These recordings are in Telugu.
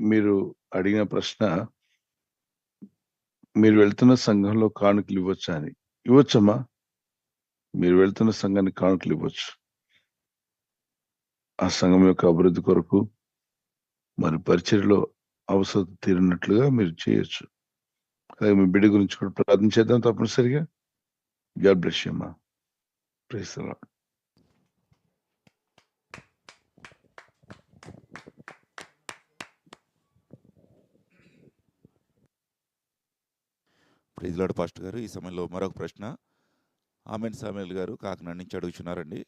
మీరు అడిగిన ప్రశ్న, మీరు వెళ్తున్న సంఘంలో కానుకలు ఇవ్వచ్చా అని. ఇవ్వచ్చమ్మా. మీరు వెళ్తున్న సంఘానికి కానుకలు ఇవ్వచ్చు. ఆ సంఘం యొక్క అభివృద్ధి కొరకు మరి పరిచర్యలో అవసరం తీరినట్లుగా మీరు చేయొచ్చు. అలాగే మీ బిడ్డ గురించి కూడా ప్రార్థన చేద్దాం తప్పనిసరిగా. గాడ్ బ్లెస్ యూ అమ్మా. Praise the lord. Praise lord pastor గారు. ఈ సమయంలో మరొక ప్రశ్న ఆమెన్ సామ్యూయల్ గారు కాకినాడ నుంచి అడుగుచున్నారండి.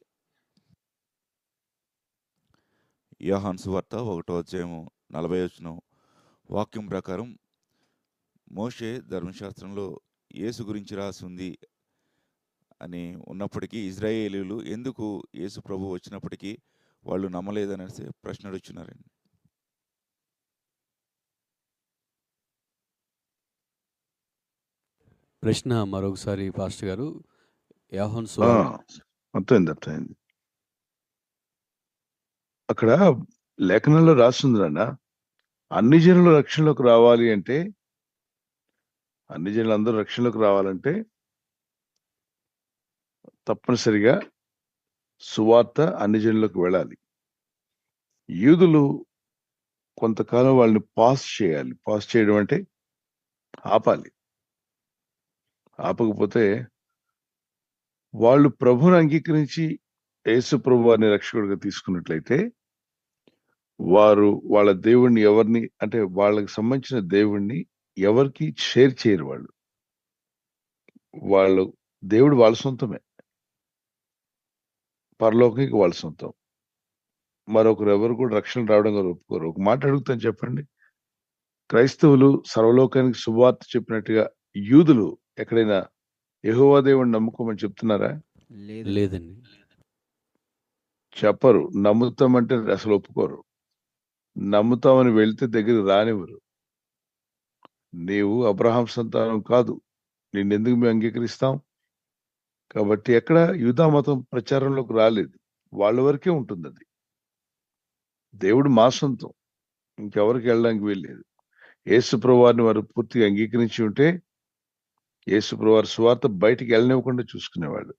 యోహాను సువార్త 1:40 వాక్యం ప్రకారం మోషే ధర్మశాస్త్రంలో యేసు గురించి రాసి ఉంది అని ఉన్నప్పటికీ ఇజ్రాయేలీలు ఎందుకు యేసు ప్రభు వచ్చినప్పటికీ వాళ్ళు నమ్మలేదనేసి ప్రశ్న అడుగుచున్నారండి. ప్రశ్న మరొకసారి పాస్టర్ గారు. యోహాను సువార్త అర్థమైంది. అక్కడ లేఖనంలో రాస్తుంది నాన్న, అన్ని జనులు రక్షణలోకి రావాలి అంటే, అన్ని జనులు అందరూ రక్షణలోకి రావాలంటే తప్పనిసరిగా సువార్త అన్ని జనులకు వెళ్ళాలి. యూదులు కొంతకాలం వాళ్ళని పాస్ చేయాలి. పాస్ చేయడం అంటే ఆపాలి. ఆపకపోతే వాళ్ళు ప్రభువుని అంగీకరించి యేసు ప్రభు వారిని రక్షకుడిగా తీసుకున్నట్లయితే వారు వాళ్ళ దేవుణ్ణి ఎవరిని అంటే వాళ్ళకి సంబంధించిన దేవుణ్ణి ఎవరికి షేర్ చేయరు. వాళ్ళు దేవుడు వాళ్ళ సొంతమే, పరలోకానికి వాళ్ళ సొంతం. మరొకరు ఎవరు కూడా రక్షణ రావడం ఒప్పుకోరు. ఒక మాట అడుగుతాను, చెప్పండి. క్రైస్తవులు సర్వలోకానికి సువార్త చెప్పినట్టుగా యూదులు ఎక్కడైనా యెహోవా దేవుణ్ణి నమ్ముకోమని చెప్తున్నారా? లేదండి. చెప్పరు. నమ్ముతామంటే అసలు ఒప్పుకోరు. నమ్ముతామని వెళ్తే దగ్గరికి రానివ్వరు. నీవు అబ్రహాం సంతానం కాదు, నిన్నెందుకు మేము అంగీకరిస్తాం? కాబట్టి ఎక్కడ యూదా మతం ప్రచారంలోకి రాలేదు. వాళ్ళ వరకే ఉంటుంది అది. దేవుడు మా సొంతం, ఇంకెవరికి వెళ్ళడానికి వీల్లేదు. యేసు ప్రభువారిని వారు పూర్తిగా అంగీకరించి ఉంటే యేసు ప్రభువారి సువార్త బయటికి వెళ్ళనివ్వకుండా చూసుకునేవాళ్ళు.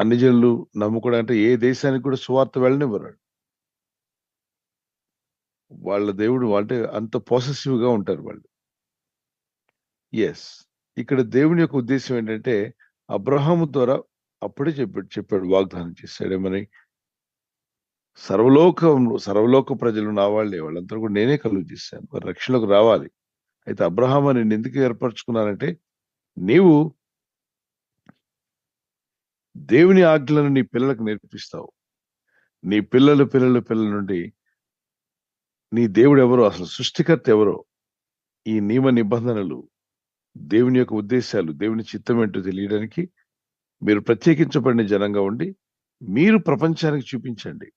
అన్ని జనులు నమ్ముకోవడం అంటే ఏ దేశానికి కూడా సువార్త వెళ్ళనివ్వరు. వాళ్ళ దేవుడు అంటే అంత పాసెసివ్ గా ఉంటారు వాళ్ళు. ఎస్, ఇక్కడ దేవుని యొక్క ఉద్దేశం ఏంటంటే అబ్రహాము ద్వారా అప్పుడే చెప్పాడు, వాగ్దానం చేశాడు. ఏమని? సర్వలోక ప్రజలు నా వాళ్ళే, వాళ్ళంతా కూడా నేనే కలుగు చేశాను, వారు రక్షణలోకి రావాలి. అయితే అబ్రహాము నేను ఎందుకు ఏర్పరచుకున్నానంటే, నీవు దేవుని ఆజ్ఞలను నీ పిల్లలకు నేర్పిస్తావు. నీ పిల్లల నుండి నీ దేవుడు ఎవరో, అసలు సృష్టికర్త ఎవరో, ఈ నియమ నిబంధనలు, దేవుని యొక్క ఉద్దేశాలు, దేవుని చిత్తం ఏంటో తెలియడానికి మీరు ప్రత్యేకించబడిన జనంగా ఉండి మీరు ప్రపంచానికి చూపించండి.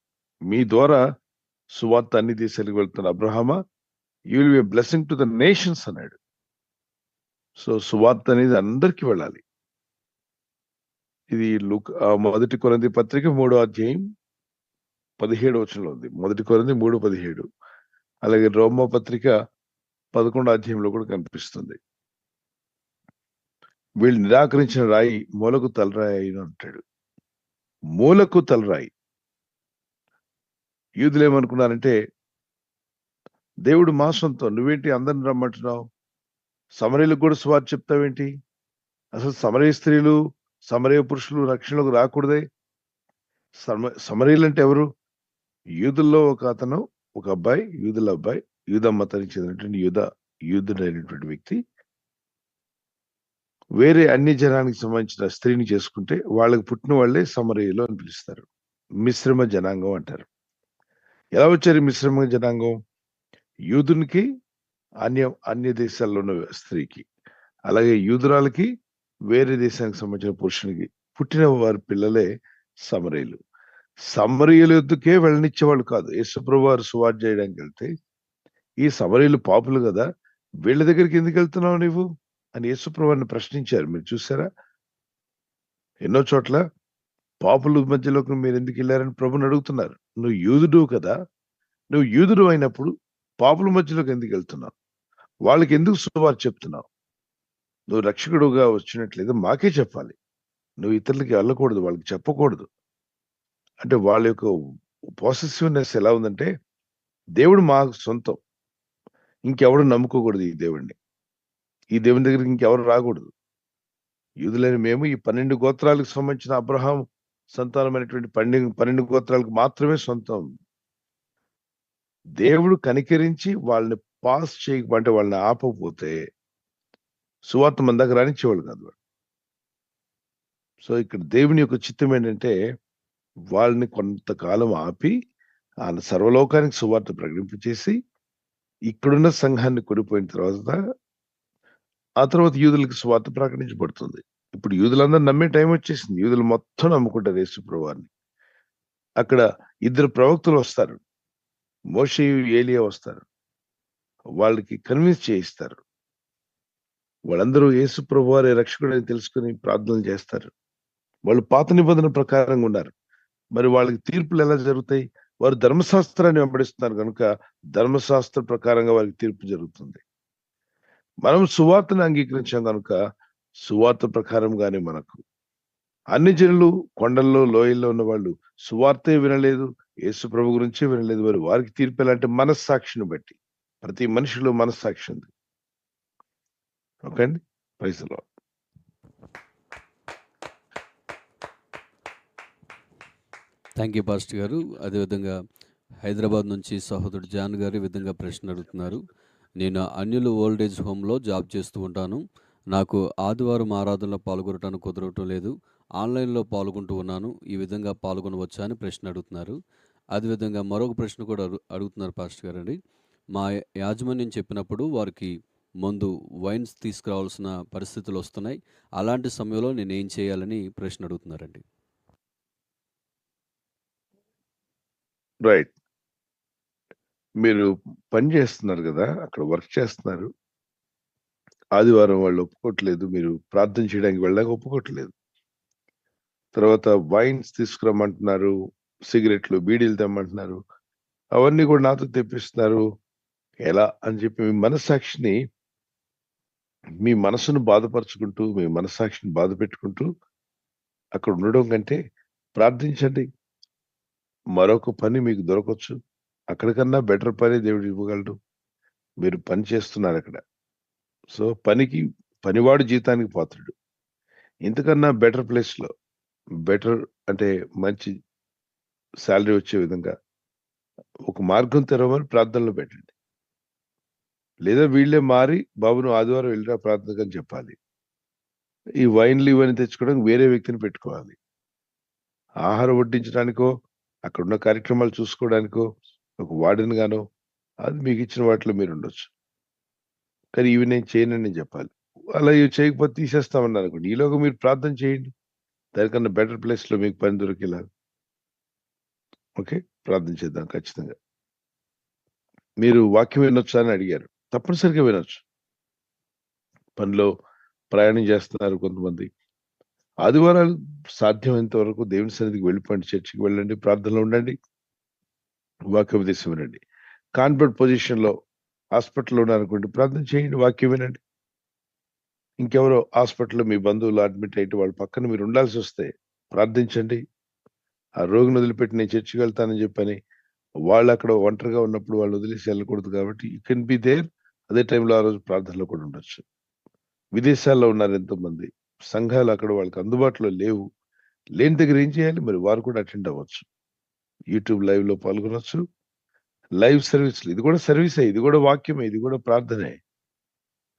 మీ ద్వారా సువార్త అన్ని దేశాలకు వెళ్తున్న అబ్రహామా, you will be a blessing to the nations అన్నాడు. సో సువార్త అనేది అందరికీ వెళ్ళాలి. ఇది మొదటి కొరింథీ పత్రిక 3:17 ఉంది. మొదటి కొరింథీ 3:17. అలాగే రోమా పత్రిక 11 కూడా కనిపిస్తుంది. వీళ్ళు నిరాకరించిన రాయి మూలకు తలరాయి అయిన అంటాడు. మూలకు తలరాయి. యూదులు ఏమనుకున్నారంటే, దేవుడు మా సొంతం, నువ్వేంటి అందరిని రమ్మంటున్నావు, సమరయులకు కూడా సువార్త చెప్తావేంటి, అసలు సమరయ స్త్రీలు సమరయ పురుషులు రక్షణలోకి రాకూడదే. సమరయులు అంటే ఎవరు? యూదుల్లో ఒక అతను, ఒక అబ్బాయి, యూదుల అబ్బాయి, యూద మతానికి చెందినటువంటి యూదుడైనటువంటి వ్యక్తి వేరే అన్ని జనానికి సంబంధించిన స్త్రీని చేసుకుంటే వాళ్ళకి పుట్టిన వాళ్ళే సమరయులు అని పిలుస్తారు. మిశ్రమ జనాంగం అంటారు. ఎలా వచ్చారు మిశ్రమ జనాంగం? యూదునికి అన్య దేశాల్లో ఉన్న స్త్రీకి, అలాగే యూదురాలకి వేరే దేశానికి సంబంధించిన పురుషునికి పుట్టిన వారి పిల్లలే సమరయులు. సమరయుల యొద్దకే వెళ్ళనిచ్చేవాళ్ళు కాదు. యేసుప్రభువు వారు సువార్త చేయడానికి వెళ్తే, ఈ సమరయులు పాపులు కదా, వీళ్ళ దగ్గరికి ఎందుకు వెళ్తున్నావు నీవు అని యేసుప్రభువుని ప్రశ్నించారు. మీరు చూసారా? ఎన్నో చోట్ల పాపుల మధ్యలోకి మీరు ఎందుకు వెళ్ళారని ప్రభుని అడుగుతున్నారు. నువ్వు యూదుడు కదా, నువ్వు యూదుడు అయినప్పుడు పాపుల మధ్యలోకి ఎందుకు వెళ్తున్నావు? వాళ్ళకి ఎందుకు సువార్త చెప్తున్నావు? నువ్వు రక్షకుడుగా వచ్చినట్లయితే మాకే చెప్పాలి. నువ్వు ఇతరులకి వెళ్ళకూడదు, వాళ్ళకి చెప్పకూడదు. అంటే వాళ్ళ యొక్క పొసెసివ్‌నెస్ ఎలా ఉందంటే, దేవుడు మాకు సొంతం. ఇంకెవడు నమ్ముకోకూడదు ఈ దేవుడిని. ఈ దేవుని దగ్గరికి ఇంకెవరు రాకూడదు. యూదులైన మేము ఈ 12 గోత్రాలకు సంబంధించిన అబ్రహాం సంతానమైనటువంటి 12 గోత్రాలకు మాత్రమే సొంతం. దేవుడు కనికరించి వాళ్ళని పాస్ అంటే వాళ్ళని ఆపకపోతే సువార్త మన దగ్గర రానిచ్చేవాళ్ళు కాదు వాళ్ళు. సో ఇక్కడ దేవుని యొక్క చిత్తం ఏంటంటే వాళ్ళని కొంతకాలం ఆపి ఆయన సర్వలోకానికి సువార్త ప్రకటింపచేసి ఇక్కడున్న సంఘాన్ని కొనిపోయిన తర్వాత ఆ తర్వాత యూదులకు సువార్త ప్రకటించబడుతుంది. ఇప్పుడు యూదులందరూ నమ్మే టైం వచ్చేసింది. యూదులు మొత్తం నమ్ముకుంటారు యేసు ప్రభువాన్ని. అక్కడ 2 ప్రవక్తలు వస్తారు. మోషే, ఏలియా వస్తారు. వాళ్ళకి కన్విన్స్ చేయిస్తారు. వాళ్ళందరూ యేసు ప్రభువారే రక్షకుడని తెలుసుకొని ప్రార్థనలు చేస్తారు. వాళ్ళు పాత నిబంధన ప్రకారంగా ఉన్నారు. మరి వాళ్ళకి తీర్పులు ఎలా జరుగుతాయి? వారు ధర్మశాస్త్రాన్ని వెంబడిస్తున్నారు కనుక ధర్మశాస్త్ర ప్రకారంగా వారికి తీర్పు జరుగుతుంది. మనం సువార్తను అంగీకరించాం కనుక సువార్త ప్రకారంగానే మనకు. అన్ని జనులు కొండల్లో, లోయల్లో ఉన్న వాళ్ళు సువార్తే వినలేదు, యేసు ప్రభు గురించే వినలేదు. మరి వారికి తీర్పు ఎలా అంటే మనస్సాక్షిని బట్టి. ప్రతి మనిషిలో మనస్సాక్షి ఉంది. ఓకే అండి. Praise the lord. Thank you pastor గారు. అదేవిధంగా హైదరాబాద్ నుంచి సహోదరుడు జాన్ గారు ఈ విధంగా ప్రశ్న అడుగుతున్నారు. నేను అన్యులు ఓల్డ్ ఏజ్ హోమ్లో జాబ్ చేస్తూ ఉంటాను. నాకు ఆదివారం ఆరాధనలో పాల్గొనడానికి కుదరటం లేదు. ఆన్లైన్లో పాల్గొంటూ ఉన్నాను. ఈ విధంగా పాల్గొనవచ్చా అని ప్రశ్న అడుగుతున్నారు. అదేవిధంగా మరొక ప్రశ్న కూడా అడుగుతున్నారు పాస్టర్ గారు అండి. మా యాజమాన్యం చెప్పినప్పుడు వారికి ముందు వైన్స్ తీసుకురావాల్సిన పరిస్థితులు వస్తున్నాయి. అలాంటి సమయంలో నేను ఏం చేయాలని ప్రశ్న అడుగుతున్నారండి. రైట్. మీరు పని చేస్తున్నారు కదా, అక్కడ వర్క్ చేస్తున్నారు. ఆదివారం వాళ్ళు ఒప్పుకోవట్లేదు. మీరు ప్రార్థన చేయడానికి వెళ్ళాక ఒప్పుకోవట్లేదు. తర్వాత వైన్స్ తీసుకురమ్మంటున్నారు, సిగరెట్లు, బీడీలు తెమ్మంటున్నారు. అవన్నీ కూడా నాతో తెప్పిస్తున్నారు. ఎలా అని చెప్పి మీ మనసును బాధపరుచుకుంటూ, మీ మనస్సాక్షిని బాధ పెట్టుకుంటూ అక్కడ ఉండడం కంటే ప్రార్థించండి. మరొక పని మీకు దొరకొచ్చు. అక్కడికన్నా బెటర్ పని దేవుడు ఇవ్వగలడు. మీరు పని చేస్తున్నారు అక్కడ. సో పనివాడు జీతానికి పాత్రుడు. ఇంతకన్నా బెటర్ ప్లేస్‌లో బెటర్ అంటే మంచి సాలరీ వచ్చే విధంగా ఒక మార్గం తెరవమని ప్రార్థనలో పెట్టండి. లేదా వీళ్ళే మారి బాబు నువ్వు ఆదివారం వెళ్ళిరా ప్రార్థనకని చెప్పాలి. ఈ వైన్‌లు ఇవన్నీ తెచ్చుకోవడానికి వేరే వ్యక్తిని పెట్టుకోవాలి. ఆహారం వడ్డించడానికో, అక్కడున్న కార్యక్రమాలు చూసుకోవడానికో ఒక వార్డెన్ గానో అది మీకిచ్చిన వాటిలో మీరుండొచ్చు. కానీ ఇవి నేను చేయనని నేను చెప్పాలి. అలా ఇవి చేయకపోతే తీసేస్తామన్నారనుకోండి. ఈలోగా మీరు ప్రార్థన చేయండి. దానికన్నా బెటర్ ప్లేస్‌లో మీకు పని దొరికేలాగా. ఓకే. ప్రార్థన చేద్దాం ఖచ్చితంగా. మీరు వాక్యం వినొచ్చా అని అడిగారు. తప్పనిసరిగా వినొచ్చు. పనిలో ప్రయాణం చేస్తున్నారు కొంతమంది. ఆదివారాలు సాధ్యమైనంత వరకు దేవుని సన్నిధికి వెళ్ళిపోండి. చర్చికి వెళ్ళండి. ప్రార్థనలో ఉండండి. వాక్యోపదేశం వినండి. కాన్బర్ట్ పొజిషన్‌లో హాస్పిటల్‌లో ఉన్నారనుకోండి ప్రార్థన చేయండి. వాక్యం వినండి. ఇంకెవరో హాస్పిటల్‌లో మీ బంధువులు అడ్మిట్ అయ్యి వాళ్ళ పక్కన మీరు ఉండాల్సొస్తే ప్రార్థించండి. ఆ రోగిని వదిలిపెట్టి నేను చర్చికి వెళ్తానని చెప్పని వాళ్ళక్కడ ఒంటరిగా ఉన్నప్పుడు వాళ్ళు వదిలేసి వెళ్ళకూడదు కాబట్టి యూ కెన్ బి దేర్. అదే టైంలో ఆ రోజు ప్రార్థనలో కూడా ఉండొచ్చు. విదేశాల్లో ఉన్నారు ఎంతోమంది. సంఘాలు అక్కడ వాళ్ళకి అందుబాటులో లేవు. లేని దగ్గర ఏం చేయాలి? మరి వారు కూడా అటెండ్ అవ్వచ్చు. యూట్యూబ్ లైవ్‌లో పాల్గొనొచ్చు. లైవ్ సర్వీస్‌లు ఇది కూడా సర్వీసే. ఇది కూడా వాక్యమే. ఇది కూడా ప్రార్థనే.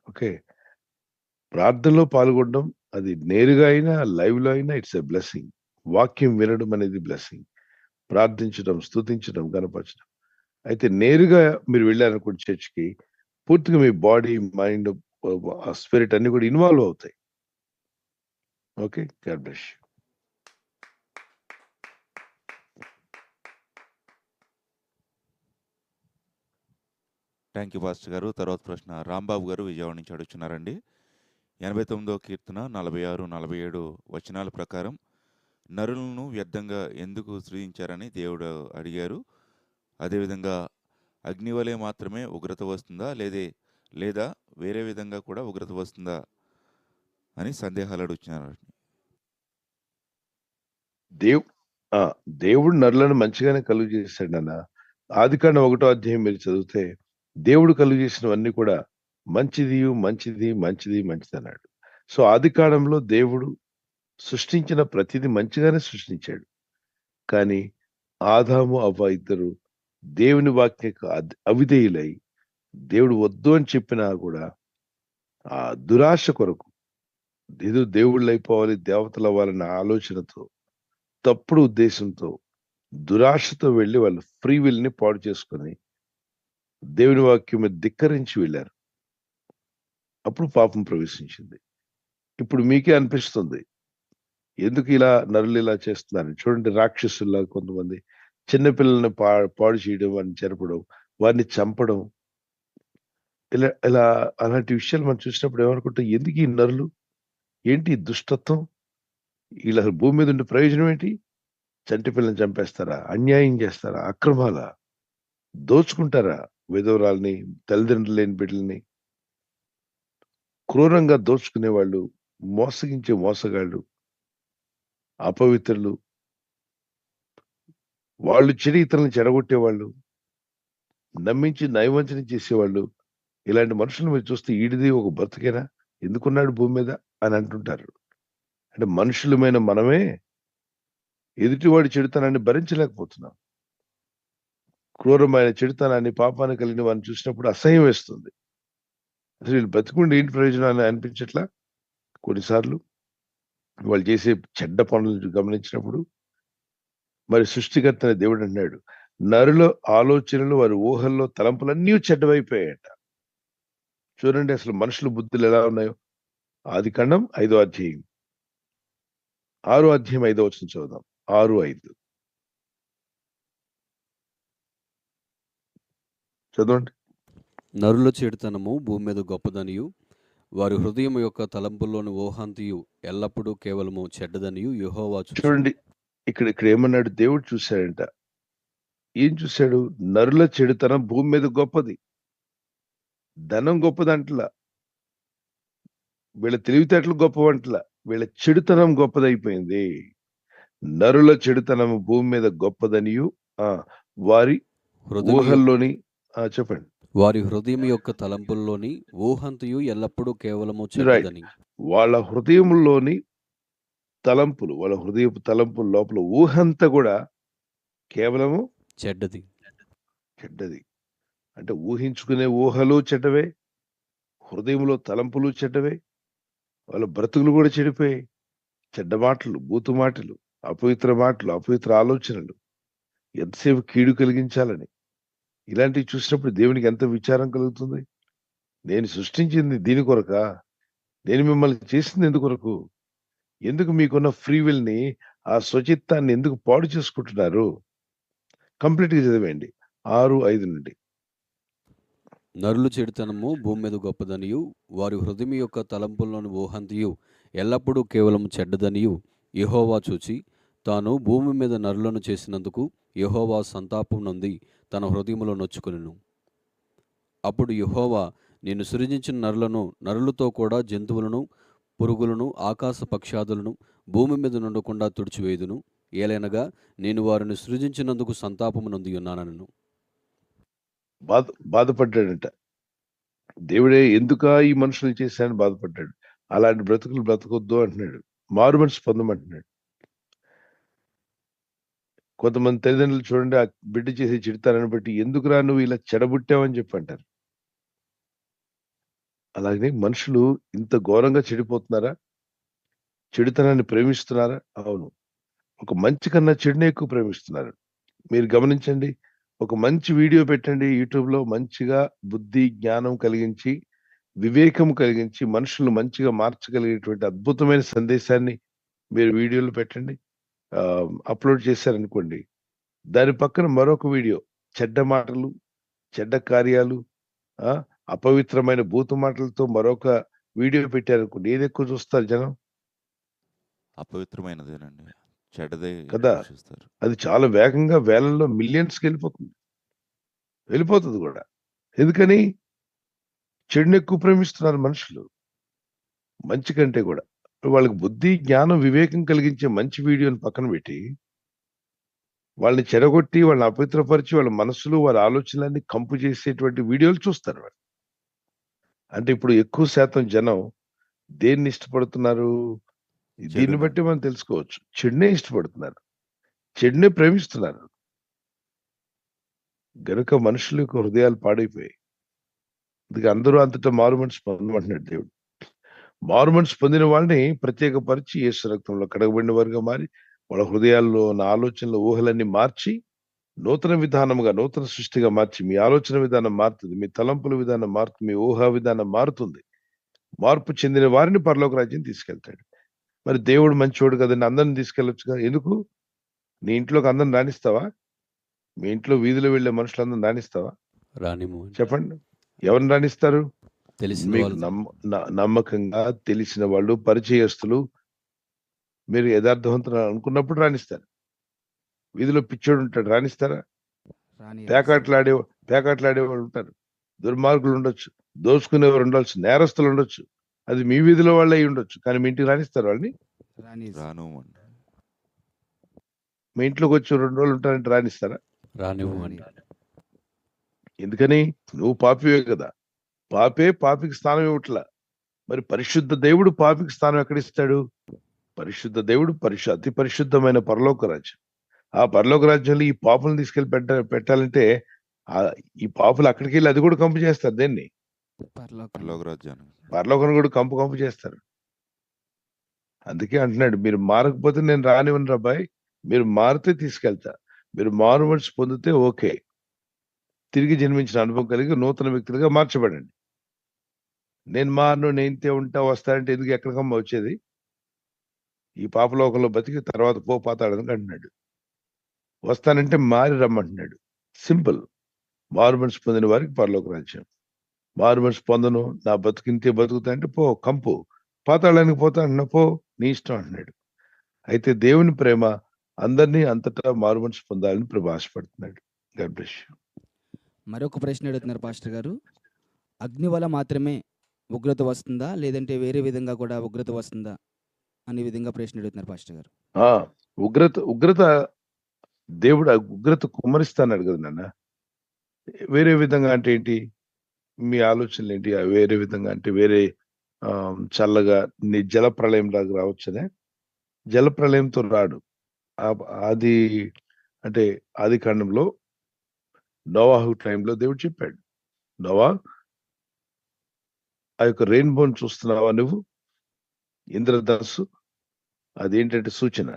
ఓకే. ప్రార్థనలో పాల్గొనడం అది నేరుగా అయినా, లైవ్‌లో అయినా ఇట్స్ ఎ బ్లెస్సింగ్. వాక్యం వినడం అనేది బ్లెస్సింగ్. ప్రార్థించడం, స్తుతించడం, గనపరచడం. అయితే నేరుగా మీరు వెళ్లారనుకోండి చర్చ్‌కి, పూర్తిగా మీ బాడీ, మైండ్, స్పిరిట్ అన్నీ కూడా ఇన్వాల్వ్ అవుతాయి. Okay. God bless you. Thank you pastor గారు. తర్వాత ప్రశ్న రాంబాబు గారు విజయవాడ నుంచి అడుగుతున్నారండి. 89వ కీర్తన 46, 47 వచనాల ప్రకారం నరులను వ్యర్థంగా ఎందుకు సృజించారని దేవుడు అడిగారు. అదేవిధంగా అగ్ని వలె మాత్రమే ఉగ్రత వస్తుందా లేదా వేరే విధంగా కూడా ఉగ్రత వస్తుందా అని సందేహాలు అడుగుతున్నారు. దేవ్ ఆ! దేవుడు నరులను మంచిగానే కలుగ చేశాడన్న. ఆదికాండం 1 అధ్యాయం మీరు చదివితే దేవుడు కలుగ చేసినవన్నీ కూడా మంచిదన్నాడు. సో, ఆదికాండంలో దేవుడు సృష్టించిన ప్రతిది మంచిగానే సృష్టించాడు. కానీ ఆదాము, అవ్వ ఇద్దరు దేవుని వాక్యకు అవిధేయులై దేవుడు వద్దు అని చెప్పినా కూడా ఆ దురాశ కొరకు ఏదో దేవుళ్ళైపోవాలి, దేవతలవ్వాలన్న ఆలోచనతో, తప్పుడు ఉద్దేశంతో, దురాశతో వెళ్లి వాళ్ళు ఫ్రీ విల్‌ని పాడు చేసుకొని దేవుని వాక్యం మీద ధిక్కరించి వెళ్లారు. అప్పుడు పాపం ప్రవేశించింది. ఇప్పుడు మీకే అనిపిస్తుంది. ఎందుకు ఇలా నరులు ఇలా చేస్తున్నారని. చూడండి రాక్షసుల్లా కొంతమంది చిన్న పిల్లల్ని పాడు చేయడం, వారిని చెరపడం, వారిని చంపడం. ఇలా అలాంటి విషయాలు మనం చూసినప్పుడు ఏమనుకుంటాం, ఎందుకు ఈ నరులు? ఏంటి ఈ దుష్టత్వం? వీళ్ళు అసలు భూమి మీద ఉండే ప్రయోజనం ఏంటి? చంటి పిల్లని చంపేస్తారా? అన్యాయం చేస్తారా? అక్రమాలా? దోచుకుంటారా? విధవరాల్ని, తల్లిదండ్రులు లేని బిడ్డల్ని క్రూరంగా దోచుకునేవాళ్ళు, మోసగించే మోసగాళ్ళు, అపవిత్రులు, వాళ్ళు చెడు ఇతరులను చెడగొట్టేవాళ్ళు, నమ్మించి నయవంచన చేసేవాళ్ళు, ఇలాంటి మనుషులను మీరు చూస్తే ఈడిది ఒక బ్రతికేనా? ఎందుకున్నాడు భూమి మీద అని అంటుంటారు. అంటే మనుషులమైన మనమే ఎదుటివాడి చెడుతనాన్ని భరించలేకపోతున్నాం. క్రూరమైన చెడుతనాన్ని, పాపాన్ని కలిగిన వారిని చూసినప్పుడు అసహ్యం వేస్తుంది. అసలు వీళ్ళు బతికుండి ఏంటి ప్రయోజనం అని అనిపించట్లా? కొన్నిసార్లు వాళ్ళు చేసే చెడ్డ పనులను గమనించినప్పుడు మరి సృష్టికర్త అయిన దేవుడు అన్నాడు, నరుల ఆలోచనలు, వారి ఊహల్లో తలంపులన్నీ చెడ్డవైపోయాయట. చూడండి అసలు మనుషుల బుద్ధులు ఎలా ఉన్నాయో. ఆదికాండం 5వ అధ్యాయం 6వ అధ్యాయం 5వ వచనం చదువుదాం. 6:5 చదవండి. నరుల చెడుతనము భూమి మీద గొప్పదనియు వారి హృదయం యొక్క తలంపుల్లోని ఊహాంతియు ఎల్లప్పుడూ కేవలము చెడ్డదనియు యెహోవా చూచెను. చూడండి ఇక్కడ ఏమన్నాడు దేవుడు? చూశాడంట. ఏం చూశాడు? నరుల చెడుతనం భూమి మీద గొప్పది. ధనం గొప్పదంటలా, వీళ్ళ తెలివితేటలు గొప్పవంటలా, వీళ్ళ చెడుతనం గొప్పదైపోయింది. నరుల చెడుతనం భూమి మీద గొప్పదనియు వారి హృదయం ఊహల్లోని చెప్పండి. వారి హృదయం యొక్క తలంపుల్లోని ఊహంతియు ఎల్లప్పుడూ కేవలము రైట్. చెడ్డదని. వాళ్ళ హృదయంలోని తలంపులు, వాళ్ళ హృదయపు తలంపుల లోపల ఊహంతా కూడా కేవలము చెడ్డది. చెడ్డది. అంటే ఊహించుకునే ఊహలు చెడ్డవే, హృదయంలో తలంపులు చెడ్డవే, వాళ్ళ బ్రతుకులు కూడా చెడిపోయాయి. చెడ్డ మాటలు, బూతు మాటలు, అపవిత్ర మాటలు, అపవిత్ర ఆలోచనలు, ఎంతసేపు కీడు కలిగించాలని. ఇలాంటివి చూసినప్పుడు దేవునికి ఎంత విచారం కలుగుతుంది. నేను సృష్టించింది దీని కొరకా? నేను మిమ్మల్ని చేసింది ఎందుకొరకు? ఎందుకు మీకున్న ఫ్రీ విల్‌ని, ఆ స్వచిత్తాన్ని ఎందుకు పాడు చేసుకుంటున్నారు? కంప్లీట్‌గా చదివేయండి 6:5 నుండి. నరుల చెడుతనము భూమి మీద గొప్పదనియు వారి హృదయం యొక్క తలంపుల్లోని ఊహంతియు ఎల్లప్పుడూ కేవలం చెడ్డదనియు యెహోవా చూచి తాను భూమి మీద నరులను చేసినందుకు యెహోవా సంతాపం నొంది తన హృదయములో నొచ్చుకొనెను. అప్పుడు యెహోవా, నేను సృజించిన నరులతో కూడా జంతువులను, పురుగులను, ఆకాశ పక్షాదులను భూమి మీద నుండకుండా తుడిచివేయుదును. ఏలైనగా నేను వారిని సృజించినందుకు సంతాపము నొంది ఉన్నానను. బాధపడ్డాడంట. దేవుడే ఎందుకా ఈ మనుషులు చేశానని బాధపడ్డాడు. అలాంటి బ్రతుకులు బ్రతకొద్దు అంటున్నాడు. మారు మనసు పొందమంటున్నాడు. కొంతమంది తల్లిదండ్రులు చూడండి, ఆ బిడ్డ చేసే చెడుతనాన్ని బట్టి ఎందుకురా నువ్వు ఇలా చెడబుట్టావని చెప్పి అంటారు. అలాగే మనుషులు ఇంత ఘోరంగా చెడిపోతున్నారా? చెడుతనాన్ని ప్రేమిస్తున్నారా? అవును. ఒక మంచి కన్నా చెడునే ఎక్కువ ప్రేమిస్తున్నారు. మీరు గమనించండి. ఒక మంచి వీడియో పెట్టండి యూట్యూబ్‌లో, మంచిగా బుద్ధి, జ్ఞానం కలిగించి, వివేకం కలిగించి, మనుషులను మంచిగా మార్చగలిగేటువంటి అద్భుతమైన సందేశాన్ని మీరు వీడియోలో పెట్టండి. అప్‌లోడ్ చేశారనుకోండి. దాని పక్కన మరొక వీడియో చెడ్డ మాటలు, చెడ్డ కార్యాలు, అపవిత్రమైన బూతు మాటలతో మరొక వీడియో పెట్టారనుకోండి. ఏది ఎక్కువ చూస్తారు జనం? అపవిత్రమైనదేనండి. చెడ్డదే కదా! చూస్తారు. అది చాలా వేగంగా వేలల్లో మిలియన్స్‌కెళ్ళిపోతుంది. వెళ్ళిపోతుంది కూడా. ఎందుకని? చెడుని ఎక్కువ ప్రేమిస్తున్నారు మనుషులు మంచి కంటే కూడా. వాళ్ళకి బుద్ధి, జ్ఞానం, వివేకం కలిగించే మంచి వీడియోని పక్కన పెట్టి, వాళ్ళని చెడగొట్టి, వాళ్ళని అపవిత్రపరిచి, వాళ్ళ మనసులు, వాళ్ళ ఆలోచనలన్నీ కంపు చేసేటువంటి వీడియోలు చూస్తారు వాళ్ళు. అంటే ఇప్పుడు ఎక్కువ శాతం జనం దేన్ని ఇష్టపడుతున్నారు? దీన్ని చెడును. బట్టి మనం తెలుసుకోవచ్చు. చెడునే ఇష్టపడుతున్నారు. చెడునే ప్రేమిస్తున్నారు. గనుక మనుషుల యొక్క హృదయాలు పాడైపోయాయి. అందుకే అందరూ అంతటా మారుమనసు పొందమంటున్నాడు దేవుడు. మారుమనసు పొందిన వాళ్ళని ప్రత్యేకపరిచి యేసు రక్తంలో కడగబడిన వారుగా మారి, వాళ్ళ హృదయాల్లో ఉన్న ఆలోచనలు, ఊహలన్నీ మార్చి, నూతన విధానముగా, నూతన సృష్టిగా మార్చి, మీ ఆలోచన విధానం మారుతుంది. మీ తలంపుల విధానం మారుతుంది. మీ ఊహా విధానం మారుతుంది. మార్పు చెందిన వారిని పరలోక రాజ్యం తీసుకెళ్తాడు. మరి దేవుడు మంచోడు కదండీ! అందరిని తీసుకెళ్ళొచ్చుగా. ఎందుకు? నీ ఇంట్లోకి అందరిని రానిస్తావా? మీ ఇంట్లో వీధిలో వెళ్ళే మనుషులందరిని రానిస్తావా? రానిము అని. చెప్పండి. ఎవరిని రానిస్తారు? తెలిసిన మీకు వాళ్ళు. నమ్మకంగా తెలిసిన వాళ్ళు, పరిచయస్తులు, మీరు యథార్థవంతులు అనుకున్నప్పుడు రానిస్తారు. వీధిలో పిచ్చోడు ఉంటాడు, రానిస్తారా? రానియరు. పేకాటలాడే పేకాటలాడేవాళ్ళు ఉంటారు. దుర్మార్గులు ఉండొచ్చు. దోచుకునేవారు ఉండొచ్చు. నేరస్తులు ఉండొచ్చు. అది మీ వీధిలో వాళ్ళే అయి ఉండొచ్చు. కానీ మీ ఇంటికి రానిస్తారు వాళ్ళని? రానియరు. రాను అని. మీ ఇంట్లోకి వచ్చి 2 రోజులు ఉంటారంటే రానిస్తారా? రానివ్వు అని. ఎందుకని? నువ్వు పాపివే కదా! పాపికి స్థానం ఇవ్వట్లా. మరి పరిశుద్ధ దేవుడు పాపికి స్థానం ఎక్కడిస్తాడు? పరిశుద్ధ దేవుడు అతి పరిశుద్ధమైన పరలోక రాజ్యం. ఆ పరలోక రాజ్యంలో ఈ పాపులను తీసుకెళ్ళి పెట్టాలంటే ఈ పాపులు అక్కడికెళ్ళి అది కూడా కంపు చేస్తారు. దేన్ని? పరలోకం. పరలోక రాజ్యాన్ని. పరలోకం కూడా కంపు చేస్తారు. అందుకే అంటున్నాడు, మీరు మారకపోతే నేను రానివ్వను రాబాయ్. మీరు మారితే తీసుకెళ్తా. మీరు మారు మనసు పొందితే ఓకే. తిరిగి జన్మించిన అనుభవం కలిగి నూతన వ్యక్తులుగా మార్చబడండి. నేను మారను, నేను ఇంతే ఉంటా, వస్తానంటే ఎందుకు? ఎక్కడికమ్మా వచ్చేది? ఈ పాపలోకంలో బతికి తర్వాత పాతాళానికి అంటున్నాడు. వస్తానంటే మారి రమ్మంటున్నాడు. సింపుల్. మారు మనసు పొందిన వారికి పరలోక రాజ్యం. మారు మనసు పొందను, నా బతుకింతే బతుకుతా అంటే పో, కంపు. పాతాళానికి పోతా అంటున్నా, పో, నీ ఇష్టం అంటున్నాడు. అయితే దేవుని ప్రేమ అందరినీ అంతటా మారు మనసు పొందాలని ఆశపడుతున్నాడు. God bless you. మరొక ప్రశ్న అడుగుతున్నారు పాస్టర్ గారు. అగ్ని వల్ల మాత్రమే ఉగ్రత వస్తుందా, లేదంటే వేరే విధంగా కూడా ఉగ్రత వస్తుందా అనే విధంగా ప్రశ్న అడుగుతున్నారు పాస్టర్ గారు. ఉగ్రత దేవుడు ఉగ్రత కుమ్మరిస్తాడు కదా నాన్న. వేరే విధంగా అంటే ఏంటి? మీ ఆలోచనలు ఏంటి? వేరే విధంగా అంటే వేరే చల్లగా జల ప్రళయం లాగా రావచ్చనే? జల ప్రళయంతో రాడు. అది అంటే ఆది కాండంలో నోవాహు టైంలో దేవుడు చెప్పాడు, నోవా, ఆ యొక్క రెయిన్బోని చూస్తున్నావా నువ్వు? ఇంద్రధనుస్సు అదేంటంటే సూచన.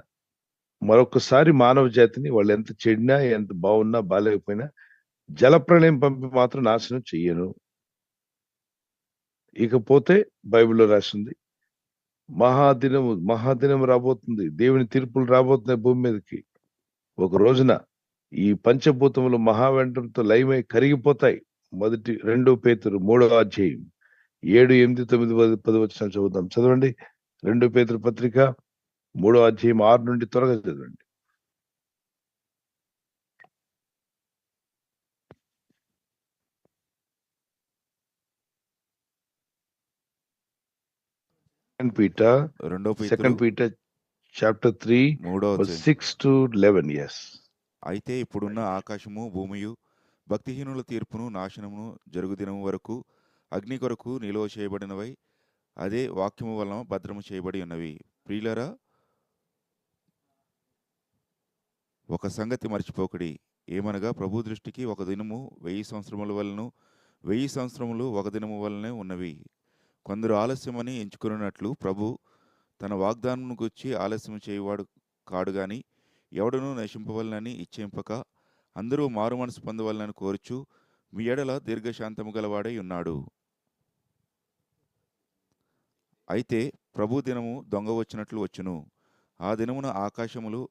మరొకసారి మానవ జాతిని వాళ్ళు ఎంత చెడినా, ఎంత బాగున్నా, బాగాలేకపోయినా జలప్రళయం పంపి మాత్రం నాశనం చెయ్యను. ఇకపోతే బైబిల్లో రాసింది, మహాదినం రాబోతుంది. దేవుని తీర్పులు రాబోతున్నాయి భూమి మీదకి. ఒక రోజున ఈ పంచభూతములు మహావెంటంతో లయమై కరిగిపోతాయి. 2 పేతురు 3వ అధ్యాయం 7, 8, 9, 10 వచనాలు చదువుతాం. చదవండి. 2 పేతురు పత్రిక 3వ అధ్యాయం 6 నుండి త్వరగా చదవండి. Second Peter chapter 3 6 to 11. yes. అయితే ఇప్పుడున్న ఆకాశము భూమియు భక్తిహీనుల తీర్పును నాశనమును జరుగుదినము వరకు అగ్ని కొరకు నిలువ చేయబడినవై అదే వాక్యము వలన భద్రము చేయబడి ఉన్నవి. ప్రియులరా, ఒక సంగతి మర్చిపోకడి. ఏమనగా ప్రభు దృష్టికి ఒక దినము 1000 సంవత్సరముల వలన 1000 సంవత్సరములు ఒక దినము వలనే ఉన్నవి. కొందరు ఆలస్యమని ఎంచుకున్నట్లు ప్రభు తన వాగ్దానమును గుర్చి ఆలస్యం చేయవాడు కాడు గాని ఎవడనూ నశింపవలనని ఇచ్చేంపక అందరూ మారు మనసు పొందవలనని కోరుచు మీ ఎడల దీర్ఘశాంతము గలవాడై ఉన్నాడు. అయితే ప్రభు దినము దొంగ వచ్చినట్లు వచ్చును. ఆ దినమున ఆకాశములు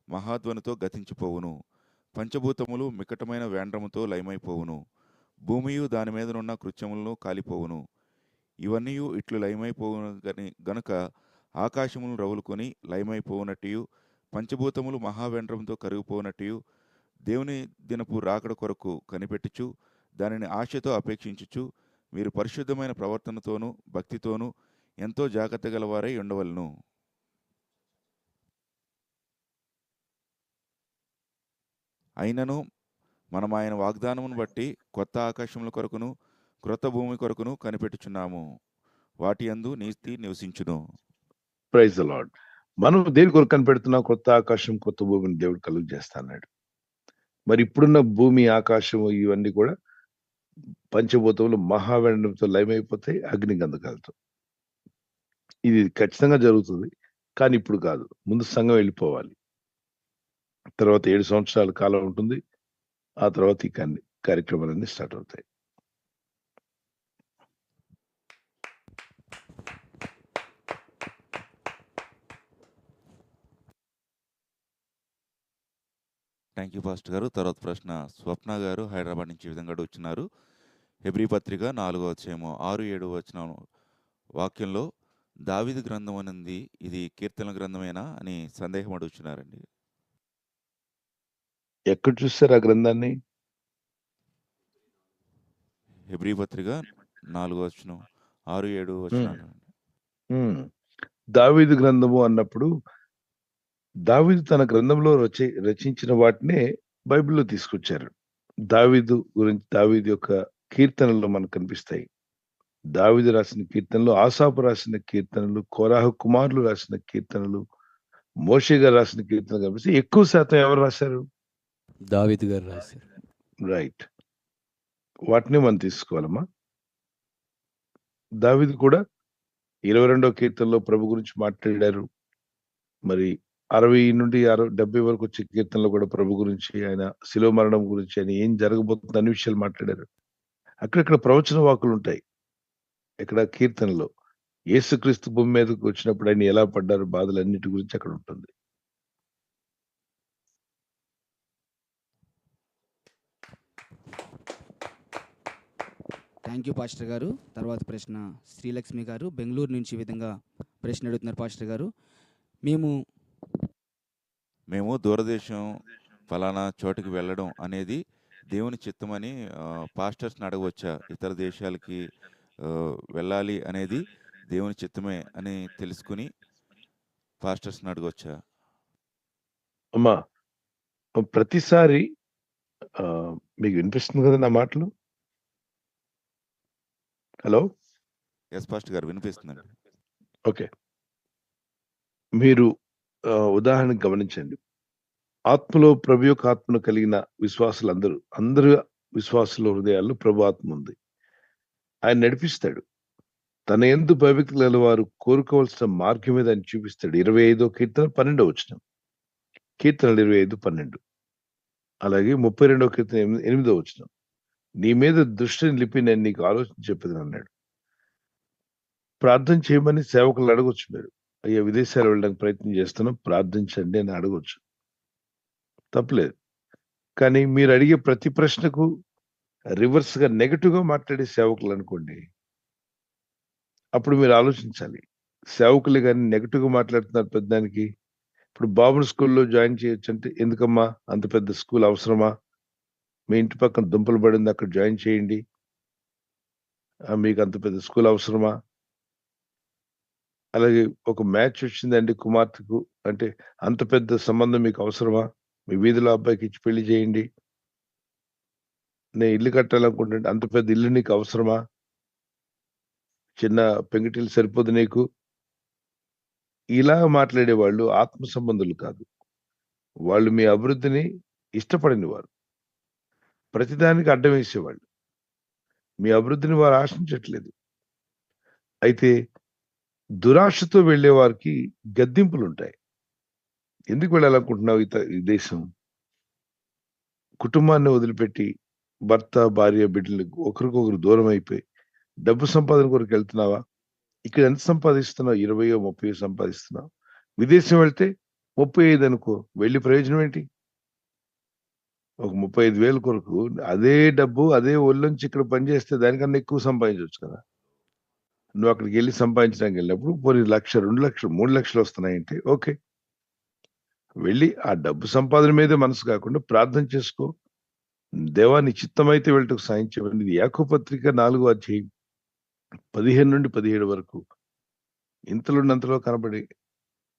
మహాధ్వనితో గతించిపోవును, పంచభూతములు మికటమైన వేండ్రముతో లయమైపోవును, భూమియు దాని మీదనున్న కృత్యములను కాలిపోవును. ఇవన్నీ ఇట్లు లయమైపోవును గనుక ఆకాశములు రవులుకొని లయమైపోవునట్టు, పంచభూతములు మహావేండ్రంతో కరిగిపోవునట్టు దేవుని దినపు రాకడ కొరకు కనిపెట్టుచు దానిని ఆశతో అపేక్షించుచు మీరు పరిశుద్ధమైన ప్రవర్తనతోనూ భక్తితోనూ ఎంతో జాగ్రత్త గలవారై ఉండవలను. అయినను మనం ఆయన వాగ్దానమును బట్టి కొత్త ఆకాశముల కొరకును క్రొత్త భూమి కొరకును కనిపెట్టుచున్నాము. వాటి యందు నీతి నివసించును. Praise the lord. మనం దేని కొరకు కనిపెడుతున్నాం? కొత్త ఆకాశం కొత్త భూమిని దేవుడు కలుగు చేస్తాడు. మరి ఇప్పుడున్న భూమి ఆకాశం ఇవన్నీ కూడా పంచభూతములు మహావేండంతో లయమైపోతాయి అగ్ని గంధకాలతో. ఇది ఖచ్చితంగా జరుగుతుంది, కానీ ఇప్పుడు కాదు. ముందు సంఘం వెళ్ళిపోవాలి, తర్వాత 7 సంవత్సరాల కాలం ఉంటుంది, ఆ తర్వాత ఈ కార్యక్రమాలన్నీ స్టార్ట్ అవుతాయి. థ్యాంక్ యూ పాస్టర్ గారు. తర్వాత ప్రశ్న స్వప్న గారు హైదరాబాద్ నుంచి ఈ విధంగా అడుగుతున్నారు. హెబ్రీ పత్రిక 4వ అధ్యాయము 6-7 వచనం వాక్యంలో దావీదు గ్రంథం అనేది ఇది కీర్తన గ్రంథమేనా అని సందేహం అడుగుతున్నారండి. ఎక్కడ చూస్తారు ఆ గ్రంథాన్ని? హెబ్రీ పత్రిక 4వ వచనం 6-7 వచనాలు. దావీదు గ్రంథము అన్నప్పుడు దావీదు తన గ్రంథంలో రచించిన వాటినే బైబిల్లో తీసుకొచ్చారు. దావీదు గురించి, దావీదు యొక్క కీర్తనలు మనకు కనిపిస్తాయి. దావీదు రాసిన కీర్తనలు, ఆసాపు రాసిన కీర్తనలు, కోరాహు కుమారులు రాసిన కీర్తనలు, మోషే గారు రాసిన కీర్తనలు కనిపిస్తాయి. ఎక్కువ శాతం ఎవరు రాశారు? దావీదు గారు రాశారు. రైట్. వాటిని మనం తీసుకోవాలమ్మా. దావీదు కూడా 22వ కీర్తనలో ప్రభు గురించి మాట్లాడారు. మరి 60 నుండి 70 వరకు వచ్చే కీర్తనలో కూడా ప్రభు గురించి, ఆయన శిలువ మరణం గురించి, ఆయన ఏం జరగబోతుంది అన్ని విషయాలు మాట్లాడారు. అక్కడక్కడ ప్రవచన వాకులు ఉంటాయి. ఇక్కడ కీర్తనలో యేసుక్రీస్తు భూమి మీదకి వచ్చినప్పుడు ఆయన ఎలా పడ్డారు, బాధలన్నిటి గురించి అక్కడ ఉంటుంది. థ్యాంక్ యూ పాస్టర్ గారు. తర్వాత ప్రశ్న శ్రీలక్ష్మి గారు బెంగళూరు నుంచి ఈ విధంగా ప్రశ్న అడుగుతున్నారు. పాస్టర్ గారు, మేము దూరదేశం ఫలానా చోటుకి వెళ్ళడం అనేది దేవుని చిత్తమని పాస్టర్స్ని అడగవచ్చా? ఇతర దేశాలకి వెళ్ళాలి అనేది దేవుని చిత్తమే అని తెలుసుకుని పాస్టర్స్ని అడగవచ్చా? అమ్మా, ప్రతిసారి మీకు వినిపిస్తుంది కదా నా మాటలు? హలో. ఎస్ పాస్టర్ గారు, వినిపిస్తుందండి. ఓకే. మీరు ఉదాహరణకు గమనించండి. ఆత్మలో ప్రభు యొక్క ఆత్మను కలిగిన విశ్వాసులందరూ, అందరూ విశ్వాసుల హృదయాల్లో ప్రభు ఆత్మ ఉంది. ఆయన నడిపిస్తాడు. తన యందు భయభక్తి గల వారు కోరుకోవాల్సిన మార్గం మీద ఆయన చూపిస్తాడు. 25వ కీర్తన 12వ వచనం, కీర్తనలు 25-12. అలాగే 32వ కీర్తన 8వ వచనం, నీ మీద దృష్టిని లిపి నేను నీకు ఆలోచన చెప్పేది అన్నాడు. ప్రార్థన చేయమని సేవకులు అడగొచ్చు. మీరు, అయ్యా విదేశాలు వెళ్ళడానికి ప్రయత్నం చేస్తున్నాం, ప్రార్థించండి అని అడగొచ్చు, తప్పలేదు. కానీ మీరు అడిగే ప్రతి ప్రశ్నకు రివర్స్ గా నెగటివ్ గా మాట్లాడే సేవకులు అనుకోండి, అప్పుడు మీరు ఆలోచించాలి. సేవకులే కానీ నెగటివ్ గా మాట్లాడుతున్నారు పెద్దానికి. ఇప్పుడు బాబుని స్కూల్లో జాయిన్ చేయొచ్చు అంటే, ఎందుకమ్మా అంత పెద్ద స్కూల్ అవసరమా? మీ ఇంటి పక్కన దుంపలు పడింది, అక్కడ జాయిన్ చేయండి. మీకు అంత పెద్ద స్కూల్ అవసరమా? అలాగే ఒక మ్యాచ్ వచ్చిందండి కుమార్తెకు అంటే, అంత పెద్ద సంబంధం మీకు అవసరమా? మీ వీధిలో అబ్బాయికి ఇచ్చి పెళ్లి చేయండి. నేను ఇల్లు కట్టాలనుకుంటుంటే, అంత పెద్ద ఇల్లు నీకు అవసరమా? చిన్న పెంకుటిల్లు సరిపోదు నీకు? ఇలా మాట్లాడే వాళ్ళు ఆత్మ సంబంధులు కాదు. వాళ్ళు మీ అభివృద్ధిని ఇష్టపడని వారు, ప్రతిదానికి అడ్డం వేసేవాళ్ళు. మీ అభివృద్ధిని వారు ఆశించట్లేదు. అయితే దురాశతో వెళ్లే వారికి గద్దింపులు ఉంటాయి. ఎందుకు వెళ్ళాలనుకుంటున్నావు ఈ దేశం? కుటుంబాన్ని వదిలిపెట్టి భర్త, భార్య, బిడ్డలు ఒకరికొకరు దూరం అయిపోయి డబ్బు సంపాదన కొరకు వెళ్తున్నావా? ఇక్కడ ఎంత సంపాదిస్తున్నావు? 20-30 సంపాదిస్తున్నావు. విదేశం వెళ్తే 35 అనుకో, వెళ్ళి ప్రయోజనం ఏంటి? ఒక 35,000 కొరకు అదే డబ్బు, అదే ఒళ్ళొంచి ఇక్కడ పనిచేస్తే దానికన్నా ఎక్కువ సంపాదించవచ్చు కదా. నువ్వు అక్కడికి వెళ్ళి సంపాదించడానికి వెళ్ళినప్పుడు పోనీ 1,00,000, 2 లక్షలు, 3 లక్షలు వస్తున్నాయంటే ఓకే. వెళ్ళి ఆ డబ్బు సంపాదన మీదే మనసు కాకుండా ప్రార్థన చేసుకో. దేవా నీ చిత్తమైతే వెళ్ళటకు సాయం చేయమని. ఇది యాకోబు పత్రిక 4వ అధ్యాయం 15 నుండి 17 వరకు ఇంతలోనంతలో కనబడి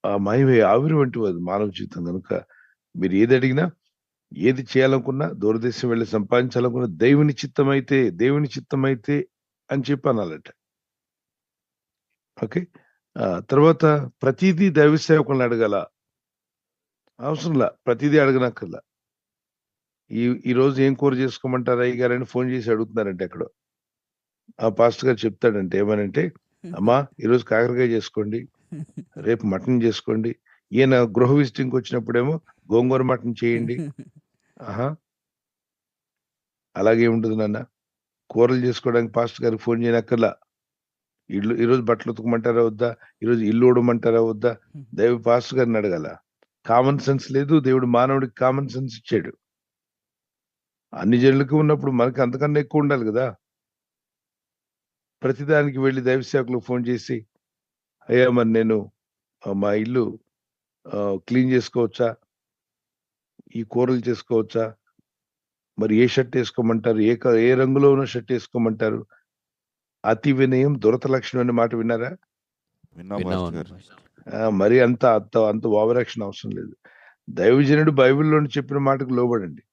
ఆ మాయమే ఆవిరి వంటివి అది మానవ జీవితం కనుక మీరు ఏది అడిగినా, ఏది చేయాలనుకున్నా, దూరదేశం వెళ్ళి సంపాదించాలనుకున్నా దేవుని చిత్తమైతే అని చెప్పి అనాలట. ఓకే. తర్వాత ప్రతిదీ దైవ సేవకులను అడగాల. అవసరంలా ప్రతిదీ అడగనక్కర్లా. ఈ రోజు ఏం కూర చేసుకోమంటారా అయ్యగారని ఫోన్ చేసి అడుగుతున్నారంటే ఎక్కడో. ఆ పాస్టర్ గారు చెప్తాడంటే ఏమనంటే, అమ్మా ఈరోజు కాకరకాయ చేసుకోండి, రేపు మటన్ చేసుకోండి. ఈయన గృహ విజిటింగ్కి వచ్చినప్పుడేమో గోంగూర మటన్ చేయండి. ఆహా అలాగే ఉంటుంది నాన్న. కూరలు చేసుకోవడానికి పాస్టర్ గారికి ఫోన్ చేయనక్కర్లా. ఈరోజు బట్టలు ఉతకమంటారా వద్దా, ఈరోజు ఇల్లు ఊడమంటారా వద్దా, దైవ పాస్టర్ గారిని అడగాల. కామన్ సెన్స్ లేదు. దేవుడు మానవుడికి కామన్ సెన్స్ ఇచ్చాడు. అన్ని జనులకు ఉన్నప్పుడు మనకి అంతకన్నా ఎక్కువ ఉండాలి కదా. ప్రతిదానికి వెళ్ళి దైవ సేవకులకు ఫోన్ చేసి, అయ్యా మరి నేను మా ఇల్లు క్లీన్ చేసుకోవచ్చా, ఈ కూరలు చేసుకోవచ్చా, మరి ఏ షర్ట్ వేసుకోమంటారు, ఏ రంగులో ఉన్న షర్ట్ వేసుకోమంటారు. అతి వినయం దురత లక్షణం అనే మాట విన్నారా? విన్నాం పాస్టర్ విన్నామన్న గారు. పాస్టర్. మరి అంత ఓవర్ యాక్షన్ అవసరం లేదు. దైవజనుడు బైబిల్లో చెప్పిన మాటకు లోబడండి.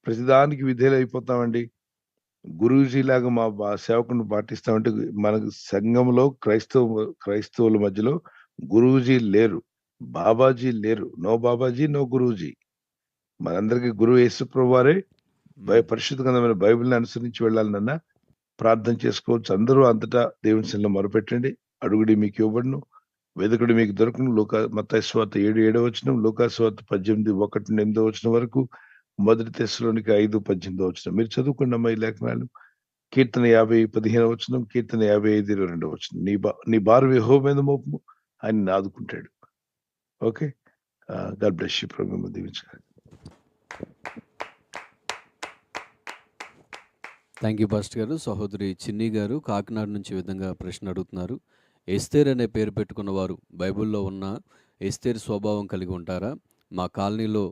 ప్రతిదానికి విధేయులు అయిపోతామండి. గురూజీ లాగా మా సేవకుని పాటిస్తామంటే మనకు సంఘంలో క్రైస్తవుల మధ్యలో గురూజీ లేరు, బాబాజీ లేరు. నో బాబాజీ, నో గురూజీ. మనందరికీ గురువు యేసుప్రభు వారే. పరిశుద్ధ గ్రంథమైన బైబిల్ని అనుసరించి వెళ్ళాలన్నా ప్రార్థన చేసుకోవచ్చు. అందరూ అంతటా దేవుని సన్నిధిలో మొరపెట్టండి. అడుగుడి మీకు ఇవ్వబడును, వెదకుడి మీకు దొరకను. మత్తయి సువార్త 7:7 లూకా సువార్త 18:1-8 వరకు, మొదటి తెస్సలోనికై 5:18 మీరు చదువుకోండి అమ్మా ఈ లేఖనాలు. కీర్తన 50:15 కీర్తన 55:22 నీ భారం యెహోవా మీద మోపుము, ఆయన ఆదుకుంటాడు. ఓకే. God bless you. ప్రభువు దీవించాలి. థ్యాంక్ యూ పాస్టర్ గారు. సహోదరి చిన్ని గారు కాకినాడ నుంచి ఈ విధంగా ప్రశ్న అడుగుతున్నారు. ఎస్తేర్ అనే పేరు పెట్టుకున్న వారు బైబిల్లో ఉన్న ఎస్తేర్ స్వభావం కలిగి ఉంటారా? మా కాలనీలో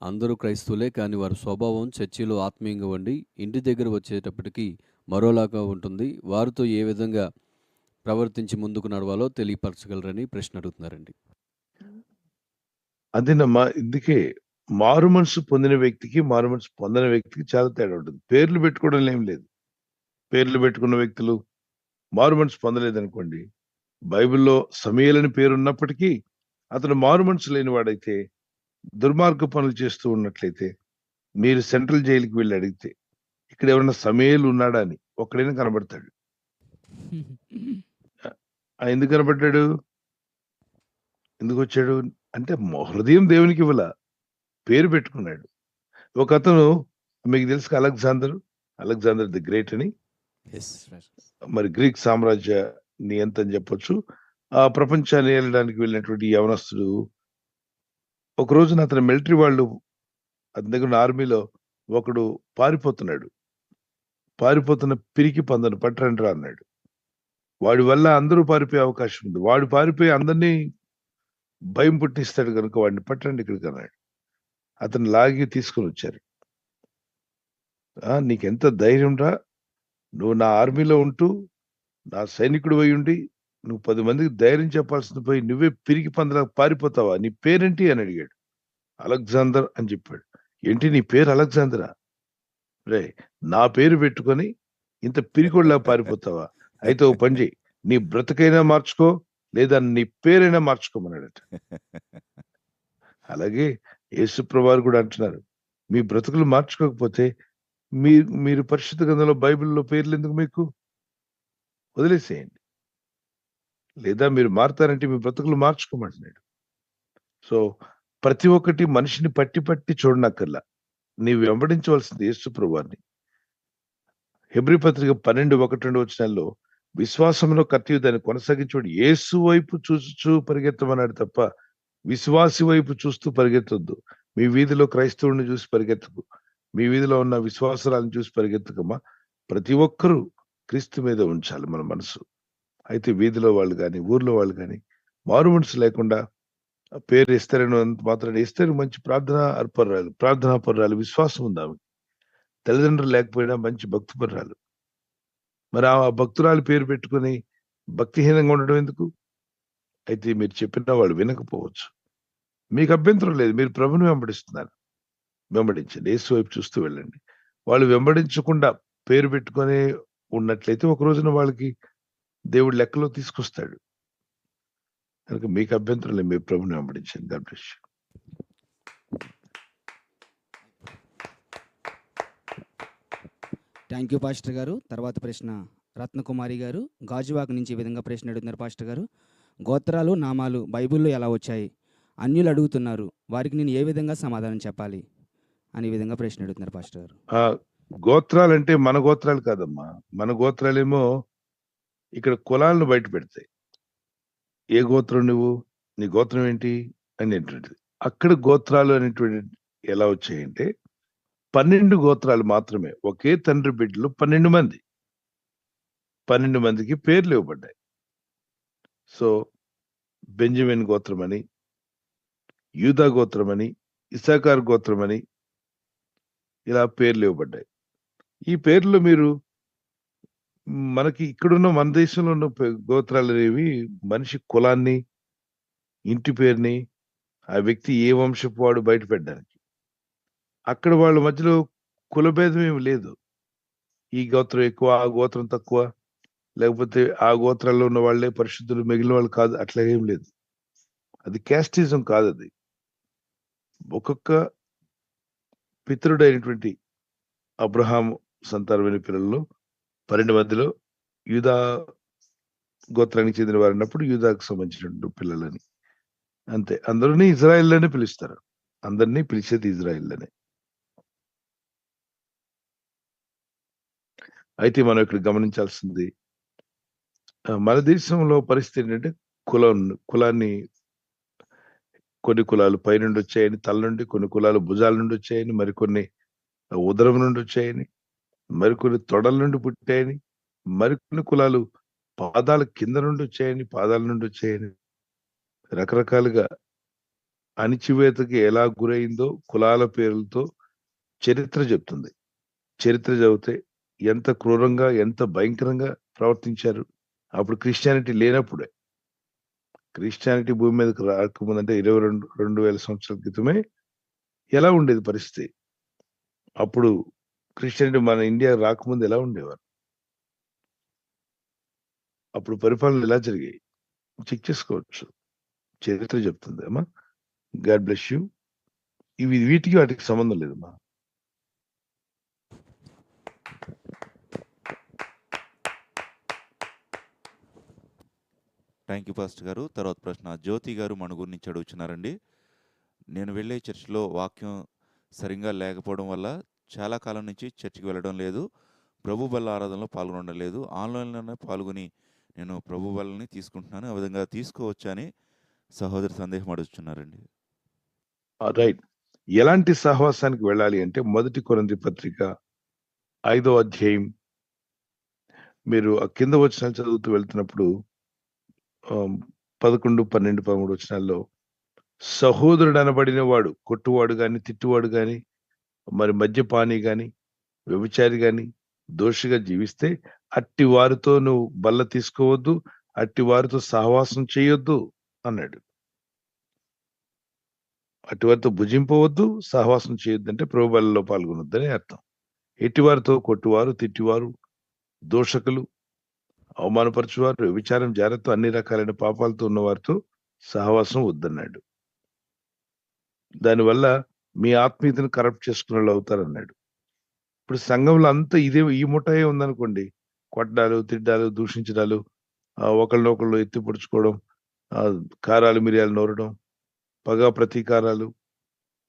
అందరూ క్రైస్తవులే, కానీ వారి స్వభావం చర్చిలో ఆత్మీయంగా ఉండి ఇంటి దగ్గర వచ్చేటప్పటికి మరోలాగా ఉంటుంది. వారితో ఏ విధంగా ప్రవర్తించి ముందుకు నడవాలో తెలియపరచగలరని ప్రశ్న అడుగుతున్నారండి. అదేనమ్మా, ఇందుకే మారు మనసు పొందిన వ్యక్తికి మారు మనసు పొందిన వ్యక్తికి చాలా తేడా ఉంటుంది. పేర్లు పెట్టుకోవడం ఏం లేదు. పేర్లు పెట్టుకున్న వ్యక్తులు మారు మనసు పొందలేదనుకోండి, బైబిల్లో సమూయేలు పేరు ఉన్నప్పటికీ అతను మారు మనసు లేని వాడైతే, దుర్మార్గ పనులు చేస్తూ ఉన్నట్లయితే, మీరు సెంట్రల్ జైలుకి వెళ్ళి అడిగితే ఇక్కడ ఎవరన్నా సమూయేలు ఉన్నాడా అని ఒక్కడైనా కనబడతాడు. ఎందుకు కనబడ్డాడు? ఎందుకు వచ్చాడు అంటే హృదయం దేవునికి ఇవ్వలా, పేరు పెట్టుకున్నాడు. ఒక అతను మీకు తెలుసు అలెగ్జాండర్ ది గ్రేట్ అని, మరి గ్రీక్ సామ్రాజ్య నియంత అని చెప్పొచ్చు. ఆ ప్రపంచాన్ని ఏలడానికి వెళ్ళినటువంటి యవనస్తుడు ఒక రోజున అతని మిలిటరీ వాళ్ళు అతని దగ్గర ఆర్మీలో ఒకడు పారిపోతున్న పిరికి పందను పట్టరండి రా అన్నాడు. వాడి వల్ల అందరూ పారిపోయే అవకాశం ఉంది. వాడు పారిపోయి అందరినీ భయం పుట్టిస్తాడు కనుక వాడిని పట్టండి ఇక్కడికి అన్నాడు. అతను లాగి తీసుకొని వచ్చారు. నీకెంత ధైర్యం రా, నువ్వు నా ఆర్మీలో ఉంటూ నా సైనికుడు అయి ఉండి నువ్వు 10 మందికి ధైర్యం చెప్పాల్సింది పోయి నువ్వే పిరికి పందలా పారిపోతావా? నీ పేరేంటి అని అడిగాడు. అలెగ్జాండర్ అని చెప్పాడు. ఏంటి నీ పేరు అలెగ్జాండరా? రే, నా పేరు పెట్టుకొని ఇంత పిరికొడిలా పారిపోతావా? అయితే ఓ పని చేయి, నీ బ్రతుకైనా మార్చుకో, లేదా నీ పేరైనా మార్చుకోమన్నాడట. అలాగే యేసుప్రభువారు కూడా అంటున్నారు, మీ బ్రతుకులు మార్చుకోకపోతే మీరు పరిశుద్ధ గ్రంథంలో బైబిల్లో పేర్లు ఎందుకు మీకు? వదిలేసేయండి. లేదా మీరు మారుతారంటే మీ బ్రతుకులు మార్చుకోమంటున్నాడు. సో ప్రతి ఒక్కటి మనిషిని పట్టి చూడనక్కర్లా. నీవు వెంబడించవలసింది యేసుప్రభువారిని. హెబ్రీ పత్రిక 12:1-2 విశ్వాసంలో కర్తయు దాన్ని కొనసాగించేవాడు యేసు వైపు చూస్తూ పరిగెత్తమన్నాడు తప్ప విశ్వాసి వైపు చూస్తూ పరిగెత్తొద్దు. మీ వీధిలో క్రైస్తవుడిని చూసి పరిగెత్తకు, మీ వీధిలో ఉన్న విశ్వాసరాలను చూసి పరిగెత్తకమ్మా. ప్రతి ఒక్కరూ క్రీస్తు మీద ఉంచాలి మన మనసు. అయితే వీధిలో వాళ్ళు కానీ ఊర్లో వాళ్ళు కానీ మారు మనసు లేకుండా ఆ పేరు ఎస్తేరని మాత్రం ఎస్తేరు మంచి ప్రార్థనాపరురాలు, విశ్వాసం ఉంది ఆమె. తల్లిదండ్రులు లేకపోయినా మంచి భక్తిపరురాలు. మరి ఆ భక్తురాలు పేరు పెట్టుకుని భక్తిహీనంగా ఉండడం ఎందుకు? అయితే మీరు చెప్పినా వాళ్ళు వినకపోవచ్చు. మీకు అభ్యంతరం లేదు, మీరు ప్రభుని వెంబడిస్తున్నారు, వెంబడించండి, యేసు వైపు చూస్తూ వెళ్ళండి. వాళ్ళు వెంబడించకుండా పేరు పెట్టుకొని ఉన్నట్లయితే ఒక రోజున వాళ్ళకి దేవుడు లెక్కలో తీసుకొస్తాడు. కనుక మీకు అభ్యంతరం లేదు, మీరు ప్రభుని వెంబడించండి. God bless you. Thank you pastor గారు. తర్వాత ప్రశ్న రత్నకుమారి గారు గాజువాక నుంచి ఈ విధంగా ప్రశ్న అడుగుతున్నారు పాస్టర్ గారు. గోత్రాలు నామాలు బైబిల్లో ఎలా వచ్చాయి? అన్యులు అడుగుతున్నారు, వారికి నేను ఏ విధంగా సమాధానం చెప్పాలి అని ఈ విధంగా ప్రశ్న అడుగుతున్నారు పాస్టర్ గారు. ఆ గోత్రాలంటే మన గోత్రాలు కాదమ్మా. మన గోత్రాలేమో ఇక్కడ కులాలను బయట పెడతాయి. ఏ గోత్రం నువ్వు, నీ గోత్రం ఏంటి అనేటువంటిది. అక్కడ గోత్రాలు అనేటువంటి ఎలా వచ్చాయంటే 12 గోత్రాలు మాత్రమే. ఒకే తండ్రి బిడ్డలు 12 మంది. 12 మందికి పేర్లు ఇవ్వబడ్డాయి. సో బెంజమిన్ గోత్రం అని, యూదా గోత్రం అని, ఇస్సాకార్ గోత్రం అని ఇలా పేర్లు ఇవ్వబడ్డాయి. ఈ పేర్లు మీరు మనకి ఇక్కడున్న మన దేశంలో ఉన్న గోత్రాలు అనేవి మనిషి కులాన్ని, ఇంటి పేరుని, ఆ వ్యక్తి ఏ వంశపు వాడు బయట పెట్టడానికి. అక్కడ వాళ్ళ మధ్యలో కులభేదం ఏమి లేదు. ఈ గోత్రం ఎక్కువ, ఆ గోత్రం తక్కువ, లేకపోతే ఆ గోత్రాల్లో ఉన్న వాళ్ళే పరిశుద్ధులు, మిగిలిన వాళ్ళు కాదు, అట్లా ఏం లేదు. అది క్యాస్టిజం కాదు. అది ఒక్కొక్క పితరుడైనటువంటి అబ్రహాం సంతానమైన పిల్లల్లో 12 మందిలో యూదా గోత్రానికి చెందిన వారు అన్నప్పుడు యూదాకు సంబంధించిన పిల్లలని అంతే. అందరినీ ఇజ్రాయిల్ అనే పిలుస్తారు. అందరినీ పిలిచేది ఇజ్రాయిల్ అనే. అయితే మనం ఇక్కడ గమనించాల్సింది మన దేశంలో పరిస్థితి ఏంటంటే కులాన్ని కొన్ని కులాలు పైనుండి వచ్చాయని, తల నుండి, కొన్ని కులాలు భుజాల నుండి వచ్చాయని, మరికొన్ని ఉదరం నుండి వచ్చాయని, మరికొన్ని తొడల నుండి పుట్టాయని, మరికొన్ని కులాలు పాదాల కింద నుండి వచ్చాయని, పాదాల నుండి వచ్చాయని, రకరకాలుగా అణిచివేతకి ఎలా గురైందో కులాల పేర్లతో చరిత్ర చెప్తుంది. చరిత్ర చదివితే ఎంత క్రూరంగా, ఎంత భయంకరంగా ప్రవర్తించారు. అప్పుడు క్రిస్టియానిటీ లేనప్పుడే, క్రిస్టియానిటీ భూమి మీదకి రాకముందంటే 22,000 సంవత్సరాల క్రితమే ఎలా ఉండేది పరిస్థితి. అప్పుడు క్రిస్టియానిటీ మన ఇండియా రాకముందు ఎలా ఉండేవారు, అప్పుడు పరిపాలనలు ఎలా జరిగాయి చెక్ చేసుకోవచ్చు. చరిత్ర చెప్తుంది అమ్మా. God bless you. వీటికి వాటికి సంబంధం లేదమ్మా. థ్యాంక్ యూ పాస్టర్ గారు. తర్వాత ప్రశ్న జ్యోతి గారు మన గురించి అడుగుతున్నారండి. నేను వెళ్ళే చర్చిలో వాక్యం సరిగ్గా లేకపోవడం వల్ల చాలా కాలం నుంచి చర్చికి వెళ్ళడం లేదు, ప్రభు బల్ల ఆరాధనలో పాల్గొనడం లేదు. ఆన్లైన్లోనే పాల్గొని నేను ప్రభు బల్లని తీసుకుంటున్నాను, ఆ విధంగా తీసుకోవచ్చా అని సహోదరి సందేహం అడుగుతున్నారండి. రైట్. ఎలాంటి సహవాసానికి వెళ్ళాలి అంటే 1 కొరింథీ పత్రిక 5వ అధ్యాయం మీరు ఆ కింద వచనాలు చదువుతూ వెళ్తున్నప్పుడు 11, 12, 13 వచనాల్లో సహోదరుడు అనబడిన వాడు కొట్టువాడు గాని, తిట్టువాడు గాని, మరి మద్యపాని గాని, వ్యభిచారి గాని, దోషిగా జీవిస్తే అట్టి వారితో నువ్వు బల్ల తీసుకోవద్దు, అట్టి వారితో సహవాసం చేయొద్దు అన్నాడు. అట్టి వారితో భుజింపవద్దు, సహవాసం చేయొద్దు అంటే ప్రభు బలలో పాల్గొనొద్దని అర్థం. ఎట్టివారితో కొట్టువారు, తిట్టివారు, దోషకులు, అవమానపరచువారు, వ్యభిచారం, జాగ్రత్త, అన్ని రకాలైన పాపాలతో ఉన్న వారితో సహవాసం వద్దన్నాడు. దానివల్ల మీ ఆత్మీయతను కరప్ట్ చేసుకునే వాళ్ళు అవుతారన్నాడు. ఇప్పుడు సంఘంలో అంతా ఈ ముఠాయే ఉందనుకోండి, కొట్టడాలు, తిడ్డాలు, దూషించడాలు, ఒకళ్ళనొకళ్ళు ఎత్తి పొడుచుకోవడం, కారాలు మిరియాలు నోరడం, పగ ప్రతీకారాలు,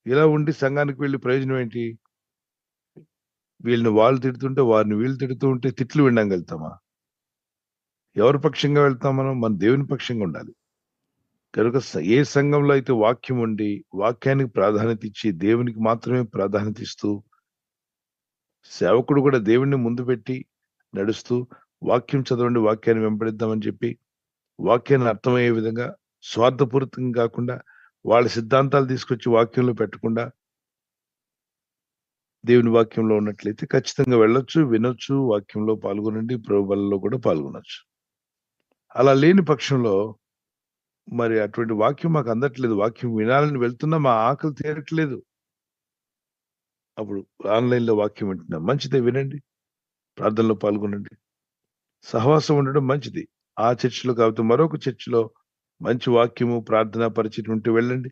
ఇలా ఉండి సంఘానికి వెళ్ళి ప్రయోజనం ఏంటి? వీళ్ళని వాళ్ళు తిడుతుంటే వారిని వీళ్ళు తిడుతూ ఉంటే తిట్లు వినడానికి వెళ్తామా? ఎవరి పక్షంగా వెళ్తాం మనం? మన దేవుని పక్షంగా ఉండాలి. కనుక ఏ సంఘంలో అయితే వాక్యం ఉండి వాక్యానికి ప్రాధాన్యత ఇచ్చి దేవునికి మాత్రమే ప్రాధాన్యత ఇస్తూ సేవకుడు కూడా దేవుణ్ణి ముందు పెట్టి నడుస్తూ వాక్యం చదవండి, వాక్యాన్ని వెంబడిద్దామని చెప్పి వాక్యాన్ని అర్థమయ్యే విధంగా స్వార్థపూరితంగా కాకుండా వాళ్ళ సిద్ధాంతాలు తీసుకొచ్చి వాక్యంలో పెట్టకుండా దేవుని వాక్యంలో ఉన్నట్లయితే ఖచ్చితంగా వెళ్ళొచ్చు, వినొచ్చు, వాక్యంలో పాల్గొనండి, ప్రభు బలలో కూడా పాల్గొనొచ్చు. అలా లేని పక్షంలో మరి అటువంటి వాక్యం మాకు అందట్లేదు. వాక్యం వినాలని వెళ్తున్నా మా ఆకలి తీరట్లేదు. అప్పుడు ఆన్‌లైన్‌లో వాక్యం వింటున్నాం. మంచిదే, వినండి. ప్రార్థనలో పాల్గొనండి. సహవాసం ఉండడం మంచిది. ఆ చర్చిలో కాకపోతే మరొక చర్చిలో మంచి వాక్యము, ప్రార్థన పరిచయం ఉంటే వెళ్ళండి.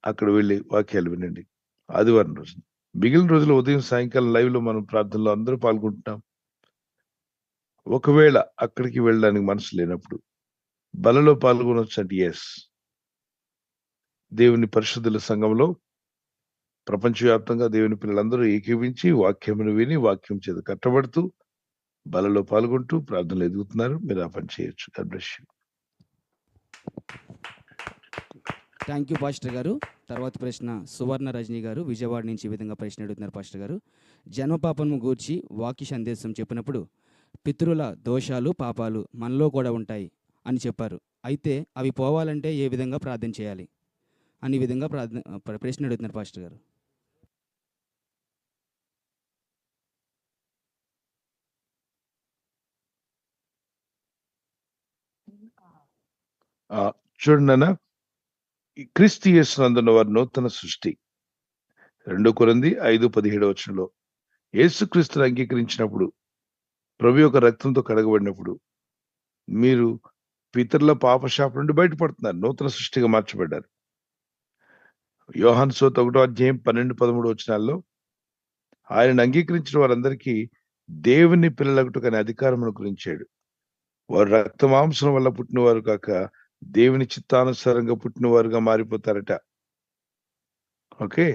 అక్కడ వెళ్లి వాక్యాలు వినండి. ఆదివారం రోజున. మిగిలిన రోజులు ఉదయం, సాయంకాలం లైవ్‌లో మనం ప్రార్థనలో అందరూ పాల్గొంటున్నాం. ఒకవేళ అక్కడికి వెళ్ళడానికి మనసు లేనప్పుడు బలలో పాల్గొనొచ్చంటే యెస్. దేవుని పరిశుద్ధుల సంఘంలో ప్రపంచవ్యాప్తంగా దేవుని పిల్లలందరూ ఏకీవించి వాక్యమును విని వాక్యం చేత కట్టబడుతూ బలలో పాల్గొంటూ ప్రార్థనలు ఎదుగుతున్నారు. మీరు ఆ పని చేయొచ్చు. God bless you. Thank you pastor గారు. తర్వాత ప్రశ్న సువర్ణ రజనీ గారు విజయవాడ నుంచి ఈ విధంగా ప్రశ్న అడుగుతున్నారు పాస్టర్ గారు. జన్మపాపము గూర్చి వాక్య సందేశం చెప్పినప్పుడు పితరుల దోషాలు, పాపాలు మనలో కూడా ఉంటాయి అని చెప్పారు. అయితే అవి పోవాలంటే ఏ విధంగా ప్రార్థన చేయాలి అని ఈ విధంగా ప్రశ్న అడుగుతున్నారు పాస్టర్ గారు. చూడండి నాన్న, ఈ క్రీస్తు యేసునందున్న వారు నూతన సృష్టి. 2 కొరింథీ 5:17 యేసుక్రీస్తుని అంగీకరించినప్పుడు, ప్రభు యొక్క రక్తంతో కడగబడినప్పుడు మీరు పితరుల పాపశాపం నుండి బయటపడుతున్నారు. నూతన సృష్టిగా మార్చబడ్డారు. యోహాను సువార్త 1:12-13 ఆయనను అంగీకరించిన వారందరికీ దేవుని పిల్లలగుటకు అనే అధికారమును గురించాడు. వారు రక్త మాంసం వల్ల పుట్టినవారు కాక దేవుని చిత్తానుసారంగా పుట్టినవారుగా మారిపోతారట. ఓకే,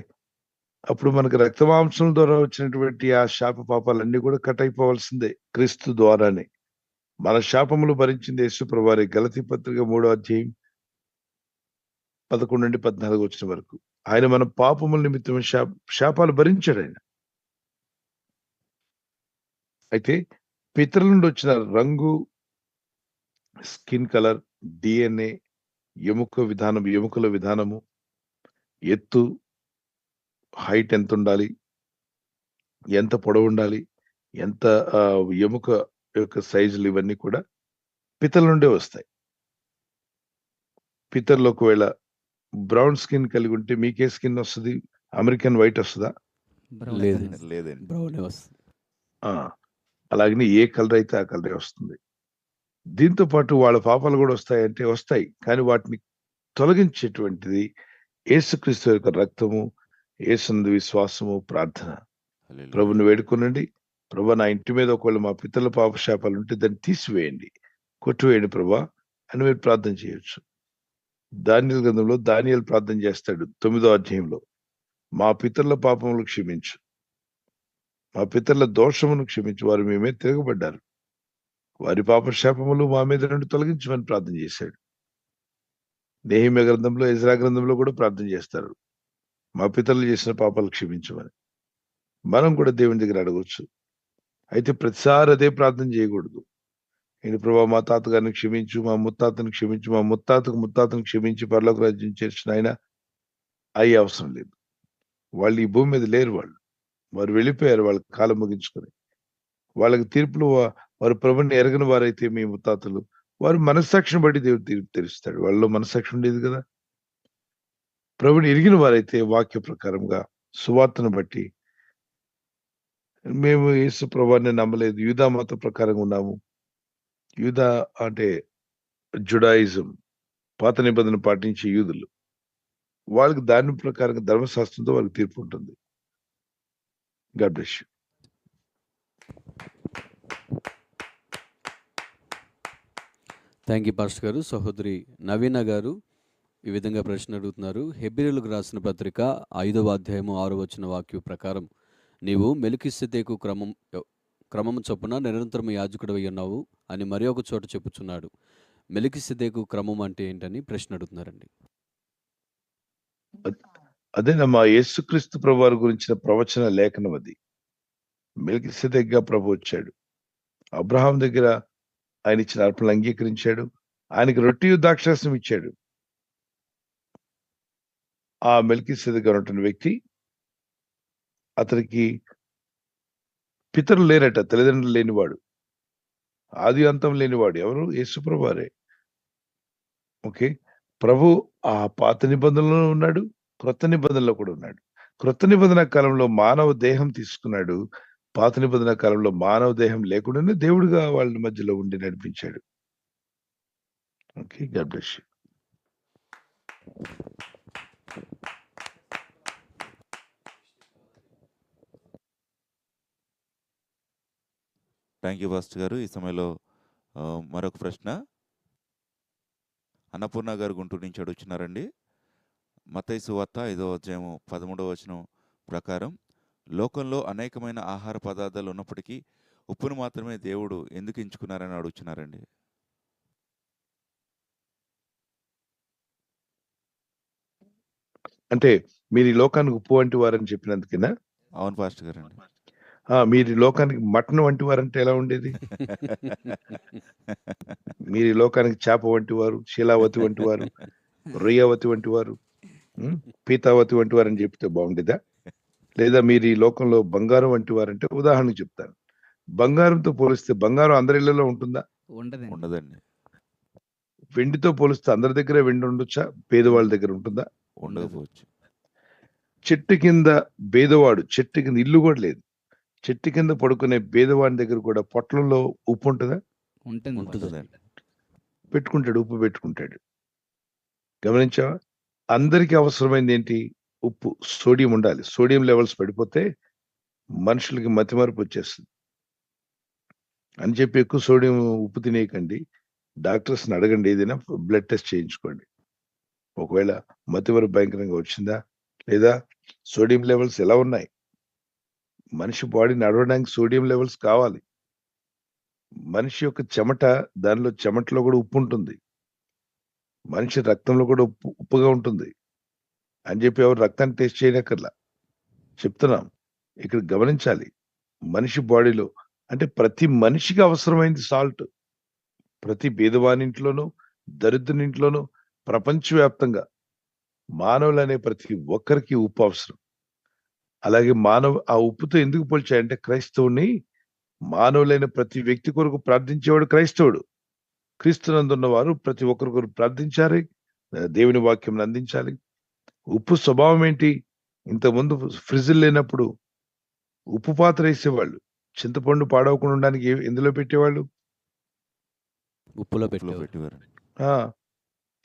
అప్పుడు మనకు రక్త మాంసం ద్వారా వచ్చినటువంటి ఆ శాప పాపాలన్నీ కూడా కట్ అయిపోవాల్సిందే క్రీస్తు ద్వారానే. మన శాపములు భరించింది యేసు ప్రభువారే. గలతీ పత్రిక 3:11-14 వరకు ఆయన మన పాపముల నిమిత్తం శాపాలు భరించాడు ఆయన. అయితే పితరుల నుండి వచ్చిన రంగు, స్కిన్ కలర్, డిఎన్ఏ, ఎముకల విధానము, ఎత్తు, హైట్ ఎంత ఉండాలి, ఎంత పొడవు ఉండాలి, ఎంత ఎముక యొక్క సైజులు, ఇవన్నీ కూడా పితరుల నుండే వస్తాయి. పితరులు ఒకవేళ బ్రౌన్ స్కిన్ కలిగి ఉంటే మీకే స్కిన్ వస్తుంది? అమెరికన్ వైట్ వస్తుందా? లేదండి, లేదండి. బ్రౌనే వస్తుంది. అలాగనే ఏ కలర్ అయితే ఆ కలరే వస్తుంది. దీంతో పాటు వాళ్ళ పాపాలు కూడా వస్తాయంటే వస్తాయి, కానీ వాటిని తొలగించేటువంటిది యేసుక్రీస్తు యొక్క రక్తము, యేసునందు విశ్వాసము, ప్రార్థన. హల్లెలూయా. ప్రభుని వేడుకోనండి. ప్రభా, నా ఇంటి మీద ఒకవేళ మా పితరుల పాపశాపాలు ఉంటే దాన్ని తీసివేయండి, కొట్టివేయండి ప్రభా అని మీరు ప్రార్థన చేయొచ్చు. దానియేలు గ్రంథంలో దానియేలు ప్రార్థన చేస్తాడు 9వ అధ్యాయంలో, మా పితరుల పాపములు క్షమించు, మా పితరుల దోషమును క్షమించు, వారు మేమే తిరగబడ్డారు, వారి పాపశాపములు మా మీద నుండి తొలగించమని ప్రార్థన చేశాడు. నెహెమ్యా గ్రంథంలో, ఎజ్రా గ్రంథంలో కూడా ప్రార్థన చేస్తారు, మా పితరులు చేసిన పాపాలు క్షమించమని. మనం కూడా దేవుని దగ్గర అడగవచ్చు. అయితే ప్రతిసారి అదే ప్రార్థన చేయకూడదు. ఏంటి ప్రభా, మా తాతగారిని క్షమించు, మా ముత్తాతను క్షమించు, మా ముత్తాతను క్షమించి పరలోక రాజ్యం చేర్చిన ఆయన అయ్యే అవసరం లేదు. వాళ్ళు ఈ భూమి మీద లేరు. వారు వెళ్ళిపోయారు, వాళ్ళ కాలం ముగించుకొని. వాళ్ళకి తీర్పులు వారు ప్రభుని ఎరగని వారైతే మీ ముత్తాతలు, వారు మనస్సాక్షిని బట్టి దేవుడు తీర్పు తెరుస్తాడు. వాళ్ళలో మనస్సాక్షి ఉండేది కదా. ప్రభుని ఎరిగిన వారైతే వాక్య ప్రకారంగా సువార్తను బట్టి, మేము యేసు ప్రభువాన్ని నమ్మలేదు, యూదా మత ప్రకారంగా ఉన్నాము, యూదా అంటే జుడాయిజం, పాత నిబంధన పాటించే యూదులు, వాళ్ళకి దాని ప్రకారంగా ధర్మశాస్త్రంతో వాళ్ళకి తీర్పు ఉంటుంది. God bless you. Thank you pastor గారు. సహోదరి నవీన గారు ఈ విధంగా ప్రశ్న అడుగుతున్నారు. హెబ్రీయులకు రాసిన పత్రిక 5వ అధ్యాయము 6వ వాక్యం ప్రకారం నీవు మెల్కీసెదెకు క్రమము చొప్పున నిరంతరం యాజకుడివై ఉన్నావు అని మరి ఒక చోట చెప్పుచున్నాడు. మెల్కీసెదెకు క్రమం అంటే ఏంటని ప్రశ్న అడుగుతున్నారండి. అదేనమ్మా, యేసుక్రీస్తు ప్రభు వారి గురించిన ప్రవచన లేఖనం అది. మెల్కీసెదెకుగా ప్రభు వచ్చాడు, అబ్రహాం దగ్గర ఆయన ఇచ్చిన అర్పణలు అంగీకరించాడు, ఆయనకి రొట్టెయు ద్రాక్షారసం ఇచ్చాడు. ఆ మెల్కీసెదెకు అనేటువంటి వ్యక్తి, అతనికి పితరులు లేరట, తల్లిదండ్రులు లేనివాడు, ఆది అంతం లేనివాడు. ఎవరు? యేసుప్రభు వారే. ఓకే. ప్రభు ఆ పాత నిబంధనలో ఉన్నాడు, క్రొత్త నిబంధనలో కూడా ఉన్నాడు. క్రొత్త నిబంధన కాలంలో మానవ దేహం తీసుకున్నాడు. పాత నిబంధన కాలంలో మానవ దేహం లేకుండానే దేవుడిగా వాళ్ళ మధ్యలో ఉండి నడిపించాడు. Okay. God bless you. Thank you pastor గారు. ఈ సమయంలో మరొక ప్రశ్న అన్నపూర్ణ గారు గుంటూరు నుంచి అడుగుతున్నారండి. మత్తయి సువార్త 5వ అధ్యాయము 13వ వచనం ప్రకారం లోకంలో అనేకమైన ఆహార పదార్థాలు ఉన్నప్పటికీ ఉప్పును మాత్రమే దేవుడు ఎందుకు ఎంచుకున్నారని అడుగుతున్నారండి. అంటే మీరు ఈ లోకానికి ఉప్పు వంటి వారని చెప్పినందుకేనా? అవును పాస్టర్ గారండి. మీరు ఈ లోకానికి మటన్ వంటి వారంటే ఎలా ఉండేది? మీరు ఈ లోకానికి చేప వంటి వారు, శీలావతి వంటి వారు, రొయ్యావతి వంటి వారు, పీతావతి వంటి వారు అని చెప్తే బాగుండేదా? లేదా మీరు ఈ లోకంలో బంగారం వంటి వారంటే ఉదాహరణకు చెప్తాను. బంగారంతో పోలిస్తే బంగారం అందరి ఇళ్లలో ఉంటుందా? ఉండదండి. ఉండదండి. వెండితో పోలిస్తే అందరి దగ్గర వెండి ఉండొచ్చా? పేదవాళ్ళ దగ్గర ఉంటుందా? ఉండకపోవచ్చు. చెట్టు కింద బేదవాడు, చెట్టు కింద ఇల్లు కూడా లేదు, చెట్టు కింద పడుకునే బేదవాడి దగ్గర కూడా పొట్లంలో ఉప్పు ఉంటుందా? ఉంటుంది. ఉంటుందండి. పెట్టుకుంటాడు, ఉప్పు పెట్టుకుంటాడు. గమనించావా? అందరికీ అవసరమైంది ఏంటి? ఉప్పు. సోడియం ఉండాలి. సోడియం లెవెల్స్ పడిపోతే మనుషులకి మతిమరుపు వచ్చేస్తుంది అని చెప్పి ఎక్కువ సోడియం ఉప్పు తినేయకండి. డాక్టర్స్ని అడగండి, ఏదైనా బ్లడ్ టెస్ట్ చేయించుకోండి. ఒకవేళ మతిమరుపు భయంకరంగా వచ్చిందా, లేదా సోడియం లెవెల్స్ ఎలా ఉన్నాయి? మనిషి బాడీ నడవడానికి సోడియం లెవెల్స్ కావాలి. మనిషి యొక్క చెమట, దానిలో చెమటలో కూడా ఉప్పు ఉంటుంది. మనిషి రక్తంలో కూడా ఉప్పుగా ఉంటుంది అని చెప్పి ఎవరు రక్తాన్ని టెస్ట్ చేయనక్కర్లా. చెప్తున్నాం. ఇక్కడ గమనించాలి, మనిషి బాడీలో అంటే ప్రతి మనిషికి అవసరమైంది సాల్ట్. ప్రతి బీదవానింట్లోనూ, దరిద్రునింట్లోనూ, ప్రపంచవ్యాప్తంగా మానవులనే ప్రతి ఒక్కరికి ఉప్పు అవసరం. అలాగే ఆ ఉప్పుతో ఎందుకు పోల్చాయంటే, క్రైస్తవుని మానవులైన ప్రతి వ్యక్తి కొరకు ప్రార్థించేవాడు క్రైస్తవుడు. క్రీస్తునందున్న వారు ప్రతి ఒక్కరి కొరకు ప్రార్థించాలి, దేవుని వాక్యం అందించాలి. ఉప్పు స్వభావం ఏంటి? ఇంతకుముందు ఫ్రిడ్జ్ లేనప్పుడు ఉప్పు పాత్ర వేసేవాళ్ళు. చింతపండు పాడవకుండా ఉండడానికి ఎందులో పెట్టేవాళ్ళు? ఉప్పులో ఉప్పులో పెట్టేవారు. పెట్టేవారండి. ఆ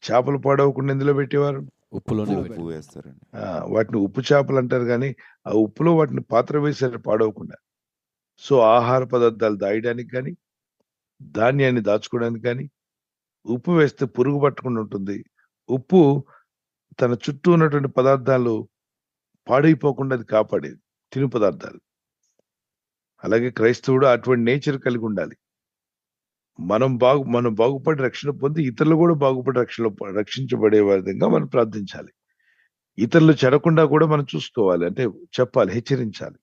చేపలు పాడవకుండా ఎందులో పెట్టేవారు? ఉప్పులోనే ఉప్పు పెట్టేవారు. వేస్తారండి. వాటిని ఉప్పు చేపలు అంటారు, కానీ ఆ ఉప్పులో వాటిని పాత్ర వేసారు పాడవకుండా. సో ఆహార పదార్థాలు దాయడానికి కానీ, ధాన్యాన్ని దాచుకోవడానికి కానీ ఉప్పు వేస్తే పురుగు పట్టకుండా ఉంటుంది. ఉప్పు తన చుట్టూ ఉన్నటువంటి పదార్థాలు పాడైపోకుండా అది కాపాడేది, తిను పదార్థాలు. అలాగే క్రైస్తవుడు అటువంటి నేచర్ కలిగి ఉండాలి. మనం బాగుపడి రక్షణ పొంది ఇతరులు కూడా బాగుపడి రక్షించబడే విధంగా మనం ప్రార్థించాలి. ఇతరులు చెడకుండా కూడా మనం చూసుకోవాలి, అంటే చెప్పాలి, హెచ్చరించాలి.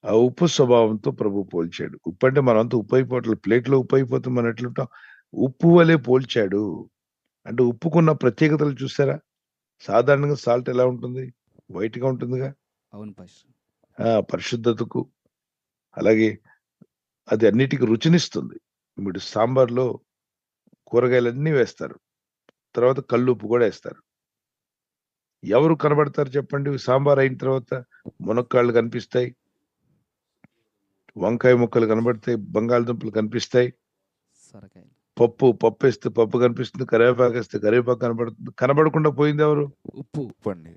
ఆ ఉప్పు స్వభావంతో ప్రభు పోల్చాడు. ఉప్పు అంటే మనంతా ఉప్పు అయిపోవట్లేదు, ప్లేట్లో ఉప్పు అయిపోతే మనం ఎట్లుంటాం? ఉప్పు వలె పోల్చాడు. అంటే ఉప్పుకున్న ప్రత్యేకతలు చూసారా? సాధారణంగా సాల్ట్ ఎలా ఉంటుంది? వైట్ గా ఉంటుందిగా. అవును పాస్టర్. పరిశుద్ధతకు, అలాగే అది అన్నిటికీ రుచినిస్తుంది. ఇప్పుడు సాంబార్లో కూరగాయలన్నీ వేస్తారు, తర్వాత కల్లుప్పు కూడా వేస్తారు. ఎవరు కనబడతారు చెప్పండి? సాంబార్ అయిన తర్వాత మునక్కాళ్ళు కనిపిస్తాయి, వంకాయ ముక్కలు కనబడతాయి, బంగాళదుంపలు కనిపిస్తాయి, సొరకాయలు. పప్పు వేస్తే పప్పు కనిపిస్తుంది, కరివేపాకు వేస్తే కరివేపాకు కనబడుతుంది. కనబడకుండా పోయింది ఎవరు? ఉప్పు. ఉప్పు అండి.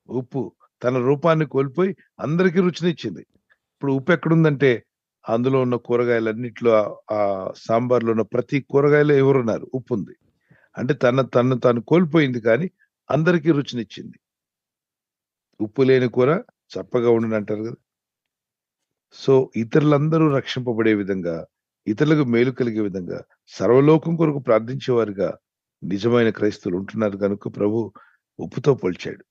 ఉప్పు తన రూపాన్ని కోల్పోయి అందరికీ రుచినిచ్చింది. ఇప్పుడు ఉప్పు ఎక్కడుందంటే అందులో ఉన్న కూరగాయలన్నిట్లో, ఆ సాంబార్లో ఉన్న ప్రతి కూరగాయలో ఎవరున్నారు? ఉప్పు ఉంది. అంటే తను తాను కోల్పోయింది, కానీ అందరికీ రుచినిచ్చింది. ఉప్పు లేని కూర చప్పగా ఉండును అంటారు కదా. సో ఇతరులందరూ రక్షింపబడే విధంగా, ఇతరులకు మేలు కలిగే విధంగా, సర్వలోకం కొరకు ప్రార్థించేవారుగా నిజమైన క్రైస్తవులు ఉంటున్నారు కనుక ప్రభు ఉప్పుతో పోల్చాడు.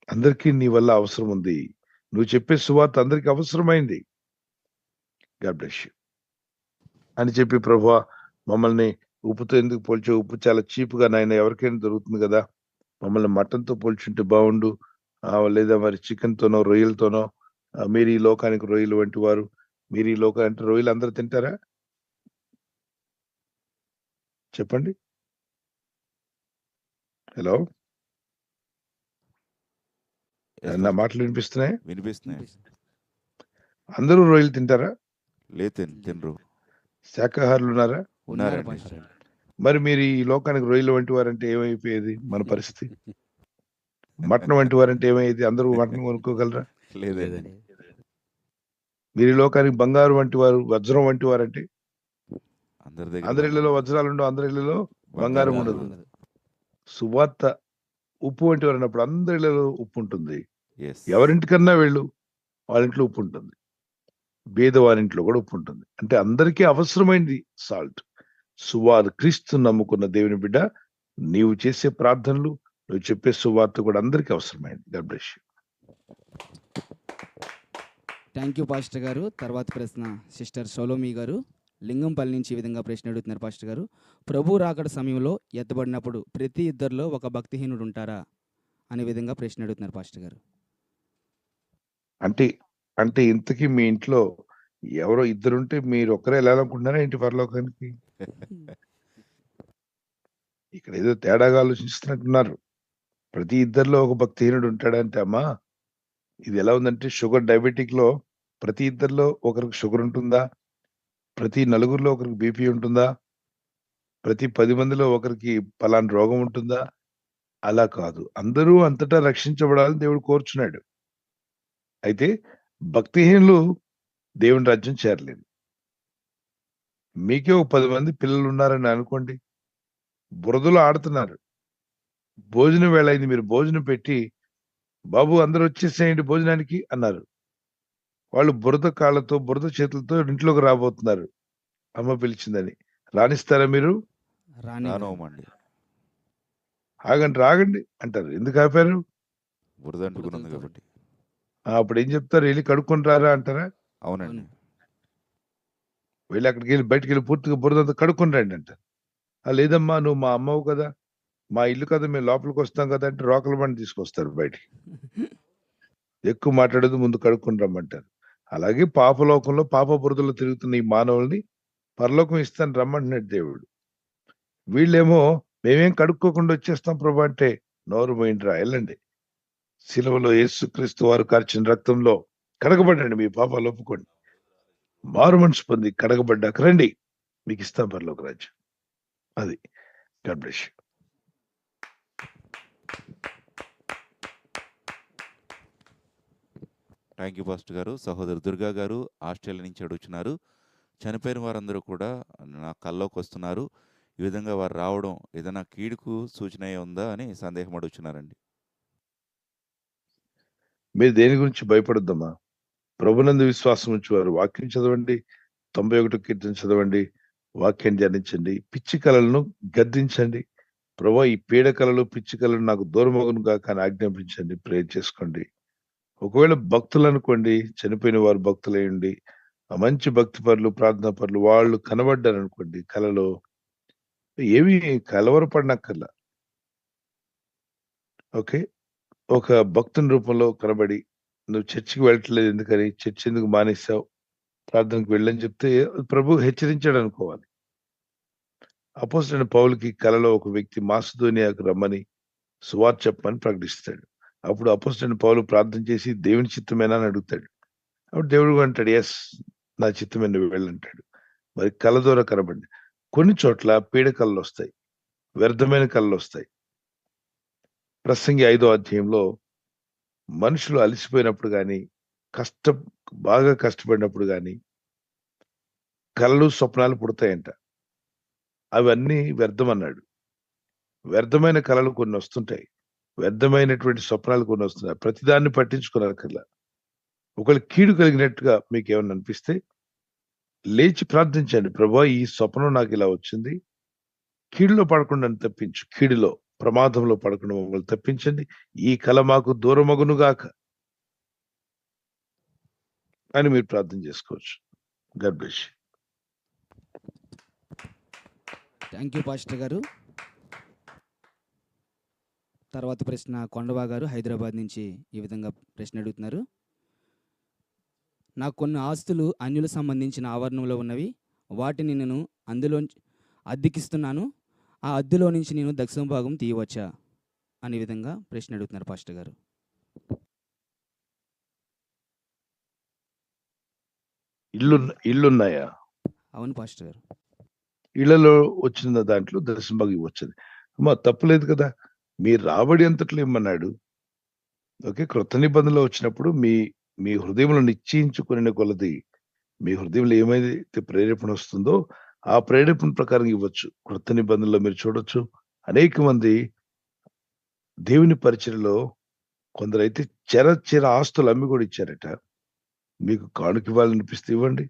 అందరికీ నీ వల్ల అవసరం ఉంది, నువ్వు చెప్పే సువార్త అందరికీ అవసరమైంది. గాడ్ బ్లెస్ యూ అని చెప్పి, ప్రభువా మమ్మల్ని ఉప్పుతో ఎందుకు పోల్చావు? ఉప్పు చాలా చీప్గా నాయన, ఎవరికైనా దొరుకుతుంది కదా, మమ్మల్ని మటన్తో పోల్చుంటే బాగుండు, లేదా మరి చికెన్తోనో రొయ్యలతోనో, మీరు ఈ లోకానికి రొయ్యలు వంటి వారు, మీరు ఈ లోకానికి రొయ్యలు అందరూ తింటారా? చెప్పండి. హలో, Yes, నా Pastor. మాటలు వినిపిస్తున్నాయి? వినిపిస్తున్నాయి. అందరూ రొయ్యలు తింటారా? లేదు, తినరు. శాకాహారులు ఉన్నారా? ఉన్నారండి. పాస్టర్. మరి మీరు ఈ లోకానికి రొయ్యలు వంటి వారంటే ఏమైపోయేది మన పరిస్థితి? మటన్ వంటి వారంటే ఏమయ్యేది? అందరూ మటన్ కొనుక్కోగలరా? లేదండి. మీరు ఈ లోకానికి బంగారు వంటి వారు, వజ్రం వంటి వారంటే అందరి దగ్గర అందరి ఇళ్లలో వజ్రాలు ఉండవు, అందరి ఇళ్లలో బంగారం బంగారం ఉండదు. ఉండదు. సువార్త ఉప్పు వంటి వారు అన్నప్పుడు అందరి ఇళ్లలో ఉప్పు ఉంటుంది. Yes. ఎవరింటికన్నా వెళ్ళు, వాళ్ళ ఇంట్లో ఉప్పు ఉంటుంది. బీదవారింట్లో కూడా ఉప్పు ఉంటుంది. అంటే అందరికీ అవసరమైంది సాల్ట్. క్రీస్తు నమ్ముకున్న దేవుని బిడ్డ, నీవు చేసే ప్రార్థనలు, నువ్వు చెప్పే సువార్త కూడా అందరికీ అవసరమైంది. God bless you. Thank you pastor గారు. తర్వాత ప్రశ్న సిస్టర్ సోలోమి గారు లింగంపల్లి నుంచి ఈ విధంగా ప్రశ్న అడుగుతున్నారు పాస్టర్ గారు. ప్రభు రాకడ సమయంలో ఎత్తబడినప్పుడు ప్రతి ఇద్దరిలో ఒక భక్తిహీనుడు ఉంటారా అనే విధంగా ప్రశ్న అడుగుతున్నారు పాస్టర్ గారు. అంటే అంటే ఇంతకీ మీ ఇంట్లో ఎవరో ఇద్దరుంటే మీరు ఒక్కరే వెళ్ళాలనుకుంటున్నారా ఏంటి పరలోకానికి? ఇక్కడ ఏదో తేడాగా ఆలోచిస్తున్నట్టున్నారు. ప్రతి ఇద్దరిలో ఒక భక్తిహీనుడు ఉంటాడంటే, అమ్మా ఇది ఎలా ఉందంటే, షుగర్ డయాబెటిక్ లో ప్రతి ఇద్దరిలో ఒకరికి షుగర్ ఉంటుందా? ప్రతి నలుగురిలో ఒకరికి బీపీ ఉంటుందా? ప్రతి 10 మందిలో ఒకరికి పలానా రోగం ఉంటుందా? అలా కాదు. అందరూ అంతటా రక్షించబడాలని దేవుడు కోరుచున్నాడు. అయితే భక్తిహీనులు దేవుని రాజ్యం చేరలేదు. మీకే ఒక 10 మంది పిల్లలు ఉన్నారని అనుకోండి, బురదలో ఆడుతున్నారు. భోజనం వేళ అయింది, మీరు భోజనం పెట్టి, బాబు అందరూ వచ్చేసేయండి భోజనానికి అన్నారు. వాళ్ళు బురద కాళ్ళతో, బురద చేతులతో ఇంట్లోకి రాబోతున్నారు, అమ్మ పిలిచిందని. రానిస్తారా మీరు? రానోమండి. ఆగండి, రాగండి అంటారు. ఎందుకు ఆపారు? బురద అంటుకుని ఉంది కాబట్టి. అప్పుడు ఏం చెప్తారు? వెళ్ళి కడుక్కొని రారా అంటారా? అవునండి. వెళ్ళి అక్కడికి వెళ్ళి బయటికి వెళ్ళి పూర్తిగా బురదంతా కడుక్కొని రండి అంటారు. లేదమ్మా నువ్వు మా అమ్మవు కదా, మా ఇల్లు కదా, మేము లోపలికి వస్తాం కదా అంటే రోకల బండి తీసుకొస్తారు బయటికి. ఎక్కువ మాట్లాడదు, ముందు కడుక్కొని రమ్మంటారు. అలాగే పాపలోకంలో పాప బురదలో తిరుగుతున్న ఈ మానవుల్ని పరలోకం ఇస్తాను రమ్మంటున్నాడు దేవుడు. వీళ్ళేమో మేమేం కడుక్కోకుండా వచ్చేస్తాం ప్రభు అంటే, నోరు పోయిండ్రా, వెళ్ళండి. శిలువలో యేసుక్రీస్తు వారు కార్చిన రక్తంలో కడగబడండి, మీ పాపాలు ఒప్పుకోండి, మారు మనసు పొంది కడగబడ్డాక రండి, మీకు ఇస్తాం పరలోక రాజ్యం. అది. God bless you. Thank you pastor గారు. సహోదరు దుర్గా గారు ఆస్ట్రేలియా నుంచి అడుగుతున్నారు. చనిపోయిన వారందరూ కూడా నా కల్లోకి వస్తున్నారు. ఈ విధంగా వారు రావడం ఏదైనా కీడుకు సూచన ఉందా అని సందేహం అడుగుతున్నారండి. మీరు దేని గురించి భయపడొద్దమ్మా. ప్రభునందు విశ్వాసం ఉంచి వారు వాక్యం చదవండి, 91 కీర్తన చదవండి, వాక్యం ధ్యానించండి, పిచ్చి కళలను గద్దించండి. ప్రభా ఈ పీడ కళలు, పిచ్చి కళలు నాకు దూరమగునుగా కానీ ఆజ్ఞాపించండి, ప్రేర్ చేసుకోండి. ఒకవేళ భక్తులు అనుకోండి, చనిపోయిన వారు భక్తులయ్యండి, ఆ మంచి భక్తి పరులు, ప్రార్థనా పరులు, వాళ్ళు కనబడ్డారు అనుకోండి కళలో, ఏమి కలవరపడినక్కర్లా. ఓకే, ఒక భక్తుని రూపంలో కనబడి, నువ్వు చర్చికి వెళ్ళట్లేదు ఎందుకని, చర్చి ఎందుకు మానేశావు, ప్రార్థనకు వెళ్ళని చెప్తే ప్రభు హెచ్చరించాడు అనుకోవాలి. అపోస్తలుడైన పౌలుకి కలలో ఒక వ్యక్తి మాసిదోనియాకు రమ్మని సువార్త చెప్పమని ప్రకటిస్తాడు. అప్పుడు అపోస్తలుడైన పౌలు ప్రార్థన చేసి దేవుని చిత్తమేనా అని అడుగుతాడు. అప్పుడు దేవుడు అంటాడు, ఎస్ నా చిత్తమే, నువ్వు వెళ్ళంటాడు. మరి కళ ద్వారా కనబడి కొన్ని చోట్ల పీడ కళలు వస్తాయి, వ్యర్థమైన కళలు వస్తాయి. ప్రసంగి 5వ అధ్యాయంలో మనుషులు అలసిపోయినప్పుడు కానీ, బాగా కష్టపడినప్పుడు కానీ కళలు, స్వప్నాలు పుడతాయంట. అవన్నీ వ్యర్థం అన్నాడు. వ్యర్థమైన కళలు కొన్ని వస్తుంటాయి, వ్యర్థమైనటువంటి స్వప్నాలు కొన్ని వస్తున్నాయి. ప్రతిదాన్ని పట్టించుకోనక్కర్లా. ఒకవేళ కీడు కలిగినట్టుగా మీకు ఏమన్నా అనిపిస్తే లేచి ప్రార్థించండి, ప్రభువా ఈ స్వప్నం నాకు ఇలా వచ్చింది, కీడులో పడకుండా నన్ను తప్పించు, కీడులో ప్రమాదంలో పడకుండా మమ్మల్ని తప్పించండి, ఈ కళ మాకు దూరమగునుగాక అని మీరు ప్రార్థన చేసుకోవచ్చు. God bless you. Thank you pastor గారు. తర్వాత ప్రశ్న కొండవా గారు హైదరాబాద్ నుంచి ఈ విధంగా ప్రశ్న అడుగుతున్నారు. నాకు కొన్ని ఆస్తులు అన్యుల సంబంధించిన ఆవరణంలో ఉన్నవి. వాటిని నేను అందులో అద్దెకిస్తున్నాను. ఆ అద్దెలో నుంచి నేను దక్షిణ భాగం తీయవచ్చా అనే విధంగా ప్రశ్న అడుగుతున్నారు పాస్టర్ గారు. ఇళ్ళున్నాయా? అవును పాస్టర్ గారు. ఇళ్లలో వచ్చిన దాంట్లో దశమ భాగం ఇవ్వచ్చది. అమ్మా తప్పులేదు కదా, మీ రాబడి అంతట్లో ఇమ్మన్నాడు. ఓకే, క్రొత్త నిబంధనలో వచ్చినప్పుడు మీ మీ హృదయంలో నిశ్చయించుకునే కొలది మీ హృదయంలో ఏమైతే ప్రేరేపణ వస్తుందో ఆ ప్రేరేపణ ప్రకారం ఇవ్వచ్చు. క్రొత్త నిబంధనలో మీరు చూడొచ్చు, అనేక మంది దేవుని పరిచయలో కొందరైతే చిర ఆస్తులు అమ్మి కూడా ఇచ్చారట. మీకు కానుక ఇవ్వాలనిపిస్తే ఇవ్వండి.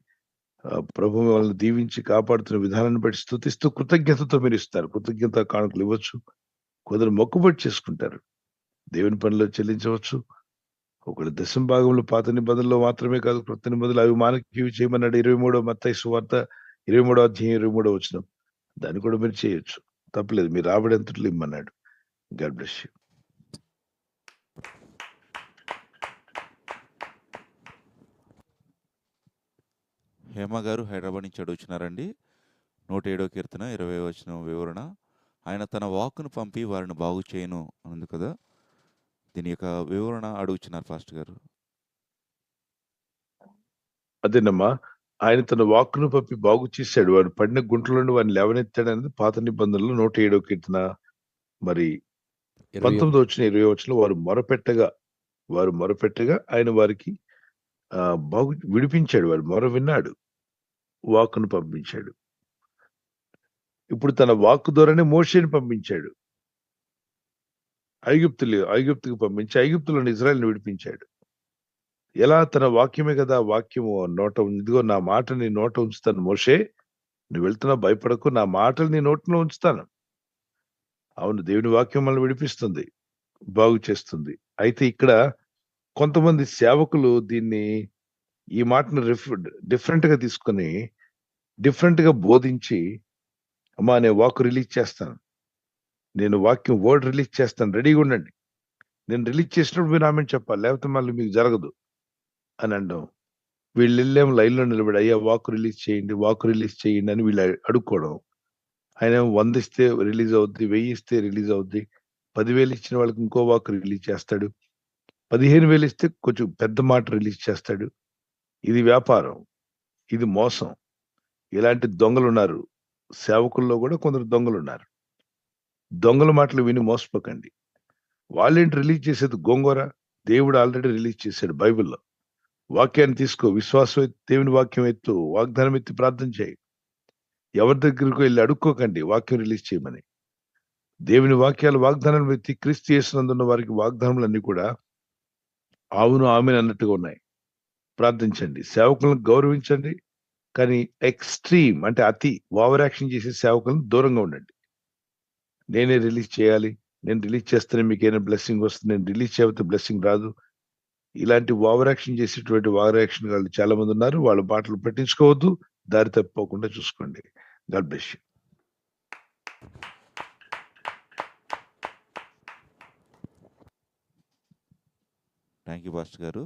ప్రభు వాళ్ళని దీవించి కాపాడుతున్న విధానాన్ని బట్టి స్తుతిస్తూ కృతజ్ఞతతో మీరు ఇస్తారు. కృతజ్ఞత కానుకలు ఇవ్వచ్చు. కొందరు మొక్కుబడి చేసుకుంటారు, దేవుని పనిలో చెల్లించవచ్చు. ఒకటి దశమ భాగంలో పాత నిబంధనలో మాత్రమే కాదు, క్రొత్త నిబంధనలు అవి మానకి చేయమన్నాడు. 23వ మత్తయి సువార్త 23వ అధ్యాయం 23వ వచనం. దాన్ని కూడా మీరు చేయొచ్చు, తప్పలేదు. మీరు రాబడి అంతట్లో ఇమ్మన్నాడు. God bless you. హేమ గారు హైదరాబాద్ నుంచి అడుగుతున్నారండి. 107వ కీర్తన 20వ వచనం వివరణ. ఆయన తన వాక్కును పంపి వారిని బాగు చేయను అంది కదా, దీని యొక్క వివరణ అడుగుతున్నారు పాస్టర్ గారు. అదేనమ్మా, ఆయన తన వాక్కును పంపి బాగు చేశాడు, వాడు పడిన గుంటల నుండి వాడిని లేవనెత్తాడు అనేది పాత నిబంధనలు 107వ కీర్తన. మరి 19వ వచ్చిన 20వ వచనంలో వారు మొరపెట్టగా ఆయన వారికి బాగు విడిపించాడు. వాడు మొర విన్నాడు, వాక్కును పంపించాడు. ఇప్పుడు తన వాక్కు ద్వారానే మోషేని పంపించాడు. ఐగుప్తుకు పంపించి ఐగుప్తులను ఇజ్రాయెల్ని విడిపించాడు. ఎలా? తన వాక్యమే కదా. వాక్యము నోట ఇదిగో నా మాట నీ నోట ఉంచుతాను మోషే, నువ్వు వెళ్తున్నా భయపడకు, నా మాటలు నీ నోట్లో ఉంచుతాను. అవును, దేవుని వాక్యం మనల్ని విడిపిస్తుంది, బాగు చేస్తుంది. అయితే ఇక్కడ కొంతమంది సేవకులు ఈ మాటను డిఫరెంట్ గా తీసుకొని డిఫరెంట్ గా బోధించి, అమ్మా నేను వాక్ రిలీజ్ చేస్తాను, నేను వాక్యం వర్డ్ రిలీజ్ చేస్తాను, రెడీగా ఉండండి, నేను రిలీజ్ చేసినప్పుడు మీరు ఆమెను చెప్పాలి, లేకపోతే మళ్ళీ మీకు జరగదు అని అనడం. వీళ్ళు వెళ్ళేమో లైన్లో నిలబడి అయ్యా వాక్ రిలీజ్ చేయండి అని వీళ్ళు అడుక్కోవడం. ఆయన 100 ఇస్తే రిలీజ్ అవుద్ది, 1000 ఇస్తే రిలీజ్ అవుద్ది, 10,000 ఇచ్చిన వాళ్ళకి ఇంకో వాక్ రిలీజ్ చేస్తాడు, 15,000 ఇస్తే కొంచెం పెద్ద మాట రిలీజ్ చేస్తాడు. ఇది వ్యాపారం, ఇది మోసం. ఇలాంటి దొంగలు ఉన్నారు. సేవకుల్లో కూడా కొందరు దొంగలు ఉన్నారు. దొంగల మాటలు విని మోసపోకండి. వాళ్ళేంటి రిలీజ్ చేసేది? గోంగూర. దేవుడు ఆల్రెడీ రిలీజ్ చేశాడు బైబిల్లో. వాక్యాన్ని తీసుకో, విశ్వాసం ఎత్తి దేవుని వాక్యం ఎత్తు, వాగ్దానం ఎత్తి ప్రార్థన చేయి. ఎవరి దగ్గరకు వెళ్ళి అడుక్కోకండి వాక్యం రిలీజ్ చేయమని. దేవుని వాక్యాలు వాగ్దానం ఎత్తి క్రీస్తు యేసునందున్న వారికి వాగ్దానములన్నీ కూడా అవును ఆమెను అన్నట్టుగా ఉన్నాయి. ప్రార్థించండి, సేవకులను గౌరవించండి. కానీ ఎక్స్ట్రీమ్ అంటే అతి ఓవర్ యాక్షన్ చేసే సేవకులను దూరంగా ఉండండి. నేనే రిలీజ్ చేయాలి, నేను రిలీజ్ చేస్తేనే మీకు ఏదైనా బ్లెస్సింగ్ వస్తుంది, నేను రిలీజ్ చేయకపోతే బ్లెస్సింగ్ రాదు. ఇలాంటి ఓవర్ యాక్షన్ చేసేటువంటి ఓవర్ యాక్షన్ వాళ్ళు చాలా మంది ఉన్నారు. వాళ్ళ మాటలు పట్టించుకోవద్దు, దారి తప్పకుండా చూసుకోండి. God bless you. Thank you pastor గారు.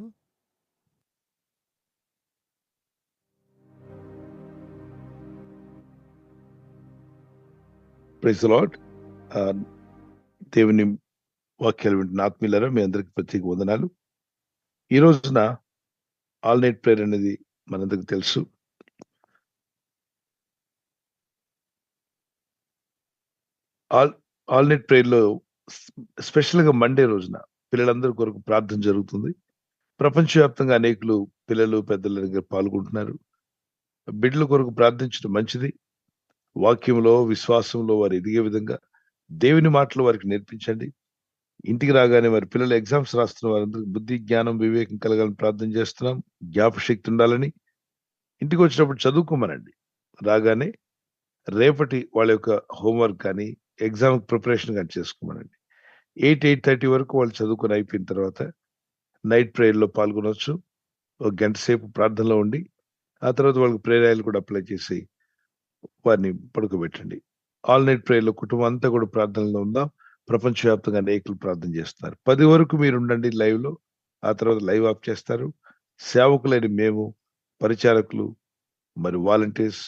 Praise the Lord. దేవుని వాక్యాలు వింటున్న ఆత్మీయులారా, మీ అందరికి ప్రత్యేక వందనాలు. ఈ రోజున ఆల్ నైట్ ప్రేయర్ అనేది మనందరికి తెలుసు. ఆల్ నైట్ ప్రేయర్ లో స్పెషల్ గా మండే రోజున పిల్లలందరి కొరకు ప్రార్థన జరుగుతుంది. ప్రపంచవ్యాప్తంగా అనేకులు పిల్లలు పెద్దల దగ్గర పాల్గొంటున్నారు. బిడ్డల కొరకు ప్రార్థించడం మంచిది. వాక్యంలో విశ్వాసంలో వారు ఎదిగే విధంగా దేవుని మాటలు వారికి నేర్పించండి. ఇంటికి రాగానే వారి పిల్లలు ఎగ్జామ్స్ రాస్తున్న వారందరికీ బుద్ధి జ్ఞానం వివేకం కలగాలని ప్రార్థన చేస్తున్నాం. జ్ఞాపశక్తి ఉండాలని. ఇంటికి వచ్చినప్పుడు చదువుకోమనండి. రాగానే రేపటి వాళ్ళ యొక్క హోంవర్క్ కానీ ఎగ్జామ్ ప్రిపరేషన్ కానీ చేసుకోమనండి. 8:30 వరకు వాళ్ళు చదువుకొని అయిపోయిన తర్వాత నైట్ ప్రేయర్లో పాల్గొనవచ్చు. ఒక గంట సేపు ప్రార్థనలో ఉండి ఆ తర్వాత వాళ్ళకి ప్రేరాయలు కూడా అప్లై చేసి వారిని పడుకోబెట్టండి. ఆల్ నైట్ ప్రేయర్లో కుటుంబం అంతా కూడా ప్రార్థనలో ఉందాం. ప్రపంచవ్యాప్తంగా అనేకులు ప్రార్థన చేస్తున్నారు. 10 వరకు మీరు ఉండండి లైవ్లో. ఆ తర్వాత లైవ్ ఆఫ్ చేస్తారు. సేవకులైన మేము, పరిచారకులు, మరి వాలంటీర్స్